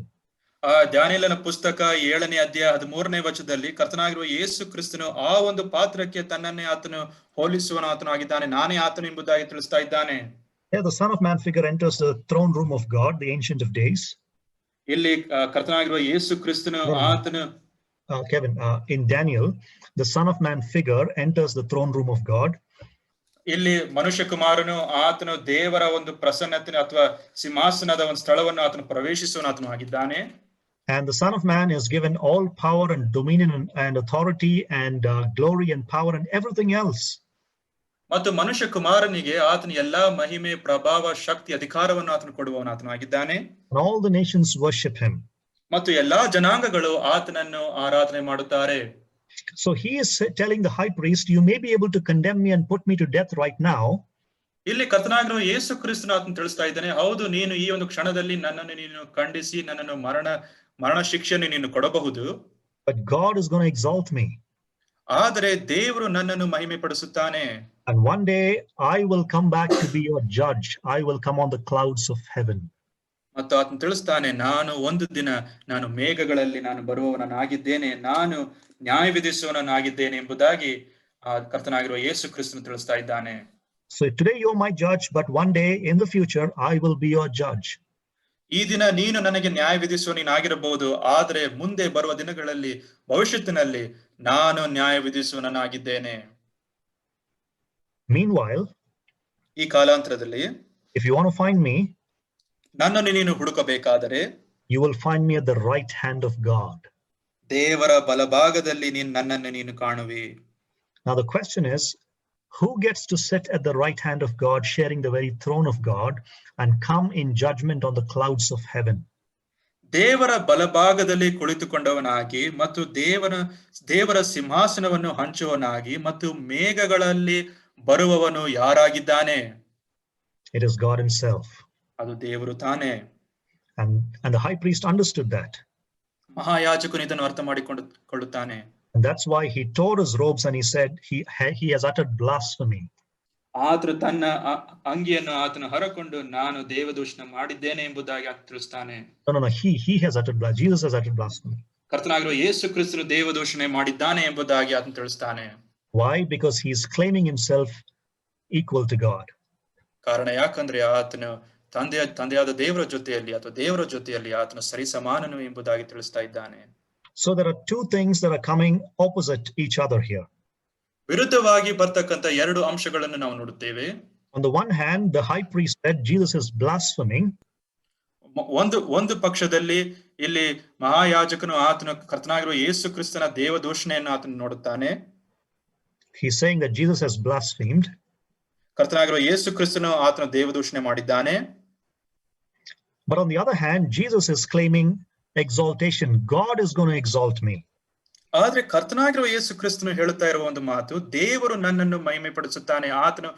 ದಾನಿಯೇಲನ ಪುಸ್ತಕ 7ನೇ ಅಧ್ಯಾಯ 13ನೇ ವಚನದಲ್ಲಿ ಕರ್ತನಾಗಿರುವ ಯೇಸು ಕ್ರಿಸ್ತನು ಆ ಒಂದು ಪಾತ್ರಕ್ಕೆ ತನ್ನನ್ನೇ ಆತನು ಹೋಲಿಸುವನಾತನು ಆಗಿದ್ದಾನೆ, ನಾನೇ ಆತನು ಎಂಬುದಾಗಿ ತಿಳಿಸ್ತಾ ಇದ್ದಾನೆ. Here the Son of Man figure enters the throne room of God, the Ancient of Days. ಇಲ್ಲಿ ಕರ್ತನಾಗಿರುವ ಯೇಸು ಕ್ರಿಸ್ತನು ಆತನು Kevin, in Daniel, the Son of Man figure enters the throne room of God. ಇಲ್ಲಿ ಮನುಷ್ಯ ಕುಮಾರನು ಆತನು ದೇವರ ಒಂದು ಪ್ರಸನ್ನತೆ ಅಥವಾ ಸಿಂಹಾಸನದ ಒಂದು ಸ್ಥಳವನ್ನು ಆತನು ಪ್ರವೇಶಿಸುವನಾತನು ಆಗಿದ್ದಾನೆ. And the Son of Man is given all power and dominion and authority and glory and power and everything else. ಮತ್ತು ಮನುಷ್ಯ ಕುಮಾರನಿಗೆ ಆತನ ಎಲ್ಲಾ ಮಹಿಮೆ ಪ್ರಭಾವ ಶಕ್ತಿ ಅಧಿಕಾರವನ್ನು ಆತನು ಕೊಡುವವನಾತನು ಆಗಿದ್ದಾನೆ. And all the nations worship him. ಮತ್ತು ಎಲ್ಲಾ ಜನಾಂಗಗಳು ಆತನನ್ನು ಆರಾಧನೆ ಮಾಡುತ್ತಾರೆ. So he is telling the high priest, you may be able to condemn me and put me to death right now. ಇಲ್ಲಿ ಕರ್ತನಾಗಿರುವ ಯೇಸು ಕ್ರಿಸ್ತನು ಆತನು ತಿಳಿಸ್ತಾ ಇದ್ದಾನೆ, ಹೌದು ನೀನು ಈ ಒಂದು ಕ್ಷಣದಲ್ಲಿ ನನ್ನನ್ನು ನೀನು ಖಂಡಿಸಿ ನನ್ನನ್ನು ಮರಣ ಶಿಕ್ಷೆಯನ್ನು ನೀನು ಕೊಡಬಹುದು. But God is going to exalt me. ಆದರೆ ದೇವರು ನನ್ನನ್ನು ಮಹಿಮೆ ಪಡಿಸುತ್ತಾನೆ. And one day I will come back to be your judge. I will come on the clouds of heaven. ಮತ್ತು ಆತನು ತಿಳಿಸ್ತಾನೆ, ನಾನು ಒಂದು ದಿನ ನಾನು ಮೇಘಗಳಲ್ಲಿ ನಾನು ಬರುವವನಾಗಿದ್ದೇನೆ, ನಾನು ನ್ಯಾಯ ವಿಧಿಸುವವನಾಗಿದ್ದೇನೆ ಎಂಬುದಾಗಿ ಕರ್ತನಾಗಿರುವ ಯೇಸು ಕ್ರಿಸ್ತನು ತಿಳಿಸ್ತಾ ಇದ್ದಾನೆ. So today you're my judge, but one day in the future I will be your judge. ಈ ದಿನ ನೀನು ನನಗೆ ನ್ಯಾಯ ವಿಧಿಸುವ ನೀನಾಗಿರಬಹುದು, ಆದರೆ ಮುಂದೆ ಬರುವ ದಿನಗಳಲ್ಲಿ ಭವಿಷ್ಯತ್ತಿನಲ್ಲಿ ನಾನು ನ್ಯಾಯ ವಿಧಿಸುವವನಾಗಿದ್ದೇನೆ. Meanwhile, ಈ ಕಾಲಾಂತರದಲ್ಲಿ if you want to find me, ನನ್ನನ್ನು ನೀನು ಹುಡುಕಬೇಕಾದರೆ you will find me at the right hand of God. ದೇವರ ಬಲಭಾಗದಲ್ಲಿ ನನ್ನನ್ನು ನೀನು ಕಾಣುವಿ. Now the question is, who gets to sit at the right hand of God, sharing the very throne of God, and come in judgment on the clouds of heaven? ದೇವರ ಬಲಭಾಗದಲ್ಲಿ ಕುಳಿತುಕೊಂಡವನಾಗಿ ಮತ್ತು ದೇವರ ಸಿಂಹಾಸನವನ್ನು ಹಂಚುವನಾಗಿ ಮತ್ತು ಮೇಘಗಳಲ್ಲಿ ಬರುವವನು ಯಾರಾಗಿದ್ದಾನೆ? It is God himself. ಅದು ದೇವರು ತಾನೇ. And the high priest understood that. ಮಹಾಯಾಜಕನು ಇದನ್ನು ಅರ್ಥ ಮಾಡಿಕೊಳ್ಳುತ್ತಾನೆ. And that's why he tore his robes and he said, he has uttered blasphemy. ಆತನು ತನ್ನ ಅಂಗಿಯನ್ನು ಆತನು ಹರಕೊಂಡು ನಾನು ದೇವದೂಷಣ ಮಾಡಿದ್ದೇನೆ ಎಂಬುದಾಗಿ ಆತ ತಿಳಿಸ್ತಾನೆ. No, he has uttered blasphemy. Jesus has uttered blasphemy. ಕರ್ತನಾಗಿರುವ ಯೇಸು ಕ್ರಿಸ್ತನು ದೇವದೂಷಣೆ ಮಾಡಿದ್ದಾನೆ ಎಂಬುದಾಗಿ ಆತನು ತಿಳಿಸ್ತಾನೆ. Why? Because he is claiming himself equal to God. ಕಾರಣ ಯಾಕಂದ್ರೆ ಆತನು ತಂದೆಯಾದ ದೇವರ ಜೊತೆಯಲ್ಲಿ ಅಥವಾ ದೇವರ ಜೊತೆಯಲ್ಲಿ ಆತನು ಸರಿಸಮಾನನು ಎಂಬುದಾಗಿ ತಿಳಿಸ್ತಾ ಇದ್ದಾನೆ. So there are two things that are coming opposite each other here. ವಿರುದ್ಧವಾಗಿ ಬರ್ತಕ್ಕಂಥ ಎರಡು ಅಂಶಗಳನ್ನು ನಾವು ನೋಡುತ್ತೇವೆ. On the one hand, the high priest said Jesus is blaspheming. ಒಂದು ಪಕ್ಷದಲ್ಲಿ ಇಲ್ಲಿ ಮಹಾಯಾಜಕನು ಆತನು ಕರ್ತನಾಗಿರುವ ಯೇಸು ಕ್ರಿಸ್ತನ ದೇವದೂಷಣೆಯನ್ನು ಆತನು ನೋಡುತ್ತಾನೆ. He's saying that Jesus has blasphemed. ಕರ್ತನಾಗಿರುವ ಯೇಸು ಕ್ರಿಸ್ತನು ಆತನು ದೇವದೂಷಣೆ ಮಾಡಿದ್ದಾನೆ. But on the other hand, Jesus is claiming exaltation. God is going to exalt me. ಆದ್ರೆ ಕರ್ತನಾಗಿರುವ ಯೇಸು ಕ್ರಿಸ್ತನು ಹೇಳುತ್ತಾ ಇರುವ ಒಂದು ಮಾತು, ದೇವರು ನನ್ನನ್ನು ಮಹಿಮೆ ಪಡಿಸುತ್ತಾನೆ, ಆತನು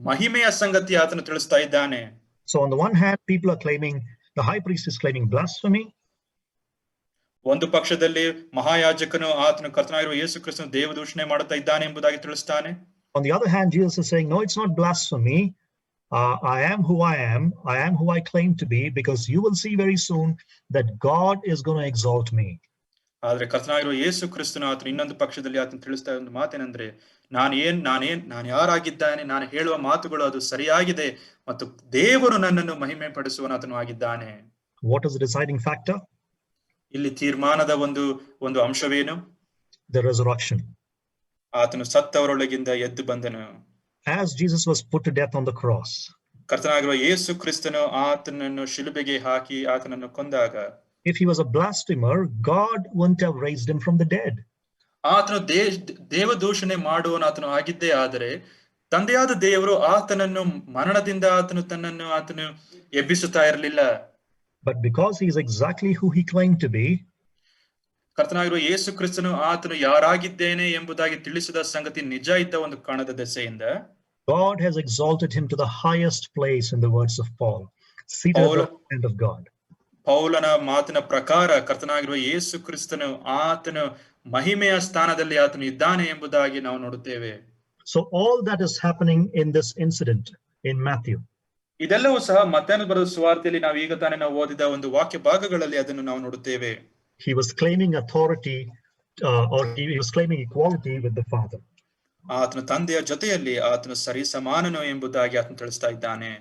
ಮಹಿಮೆಯ ಸಂಗತಿ ಆತನು ತಿಳಿಸ್ತಾ ಇದ್ದಾನೆ. So on the one hand, people are claiming, the high priest is claiming blasphemy. ಒಂದು ಪಕ್ಷದಲ್ಲಿ ಮಹಾಯಾಜಕನು ಆತನು ಕರ್ತನಾಗಿರುವ ಯೇಸು ಕ್ರಿಸ್ತನು ದೇವದೂಷಣೆ ಮಾಡುತ್ತಾ ಇದ್ದಾನೆ ಎಂಬುದಾಗಿ ತಿಳಿಸ್ತಾನೆ. On the other hand, Jesus is saying, no, it's not blasphemy. I am who I am. I am who I claim to be, because you will see very soon that God is going to exalt me. ಆದ್ರೆ ಕರ್ತನಾಗಿರುವ ಯೇಸು ಕ್ರಿಸ್ತನು ಆತನು ಇನ್ನೊಂದು ಪಕ್ಷದಲ್ಲಿ ಆತನು ತಿಳಿಸ್ತಾ ಒಂದು ಮಾತೇನೆಂದ್ರೆ, ನಾನು ಯಾರಾಗಿದ್ದಾನೆ, ನಾನು ಹೇಳುವ ಮಾತುಗಳು ಅದು ಸರಿಯಾಗಿದೆ ಮತ್ತು ದೇವರು ನನ್ನನ್ನು ಮಹಿಮೆ ಪಡಿಸುವನಾತನು ಆಗಿದ್ದಾನೆ. What is the deciding factor? ಇಲ್ಲಿ ತೀರ್ಮಾನದ ಒಂದು ಅಂಶವೇನು? The resurrection. ಆತನು ಸತ್ತವರೊಳಗಿಂದ ಎದ್ದು ಬಂದನು. As Jesus was put to death on the cross, ಕರ್ತನಾಗಿರುವ ಯೇಸು ಕ್ರಿಸ್ತನು ಆತನನ್ನು ಶಿಲುಬೆಗೆ ಹಾಕಿ ಆತನನ್ನು ಕೊಂದಾಗ, if he was a blasphemer, God wouldn't have raised him from the dead. ಆತನು ದೇವದೂಷಣೆ ಮಾಡುವನಾತನು ಆಗಿದ್ದೇ ಆದರೆ ತಂದೆಯಾದ ದೇವರು ಆತನನ್ನು ಮರಣದಿಂದ ಆತನು ಎಬ್ಬಿಸುತ್ತಾ ಇರಲಿಲ್ಲ. But because he is exactly who he claimed to be, ಕರ್ತನಾಗಿರುವ ಯೇಸು ಕ್ರಿಸ್ತನು ಆತನು ಯಾರಾಗಿದ್ದೇನೆ ಎಂಬುದಾಗಿ ತಿಳಿಸಿದ ಸಂಗತಿ ನಿಜ ಇದ್ದ ಒಂದು ಕಾರಣದ ದೆಸೆಯಿಂದ God has exalted him to the highest place, in the words of Paul, seated at the right hand of God. ಪೌಲನ ಮಾತಿನ ಪ್ರಕಾರ ಕರ್ತನಾಗಿರುವ ಯೇಸು ಕ್ರಿಸ್ತನು ಆತನು ಮಹಿಮೆಯ ಸ್ಥಾನದಲ್ಲಿ ಆತನು ಇದ್ದಾನೆ ಎಂಬುದಾಗಿ ನಾವು ನೋಡುತ್ತೇವೆ. So all that is happening in this incident in Matthew, ಇದೆಲ್ಲವೂ ಸಹ ಮತ್ತಾಯನ ಬರೆದ ಸುವಾರ್ತೆಯಲ್ಲಿ ನಾವು ಈಗ ತಾನೇ ನಾವು ಓದಿದ ಒಂದು ವಾಕ್ಯ ಭಾಗಗಳಲ್ಲಿ ಅದನ್ನು ನಾವು ನೋಡುತ್ತೇವೆ. he was claiming authority, or he was claiming equality with the Father. ಆತನ ತಂದೆಯ ಜೊತೆಯಲ್ಲಿ ಆತನು ಸರಿ ಸಮಾನನು ಎಂಬುದಾಗಿ ಆತನು ತಿಳಿಸ್ತಾ ಇದ್ದಾನೆ.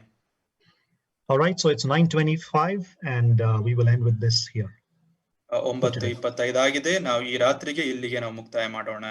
All right, so it's 9:25 and we will end with this here. 9:25 ಆಗಿದೆ. ನಾವು ಈ ರಾತ್ರಿಗೆ ಇಲ್ಲಿಗೆ ನಾವು ಮುಕ್ತಾಯ ಮಾಡೋಣ.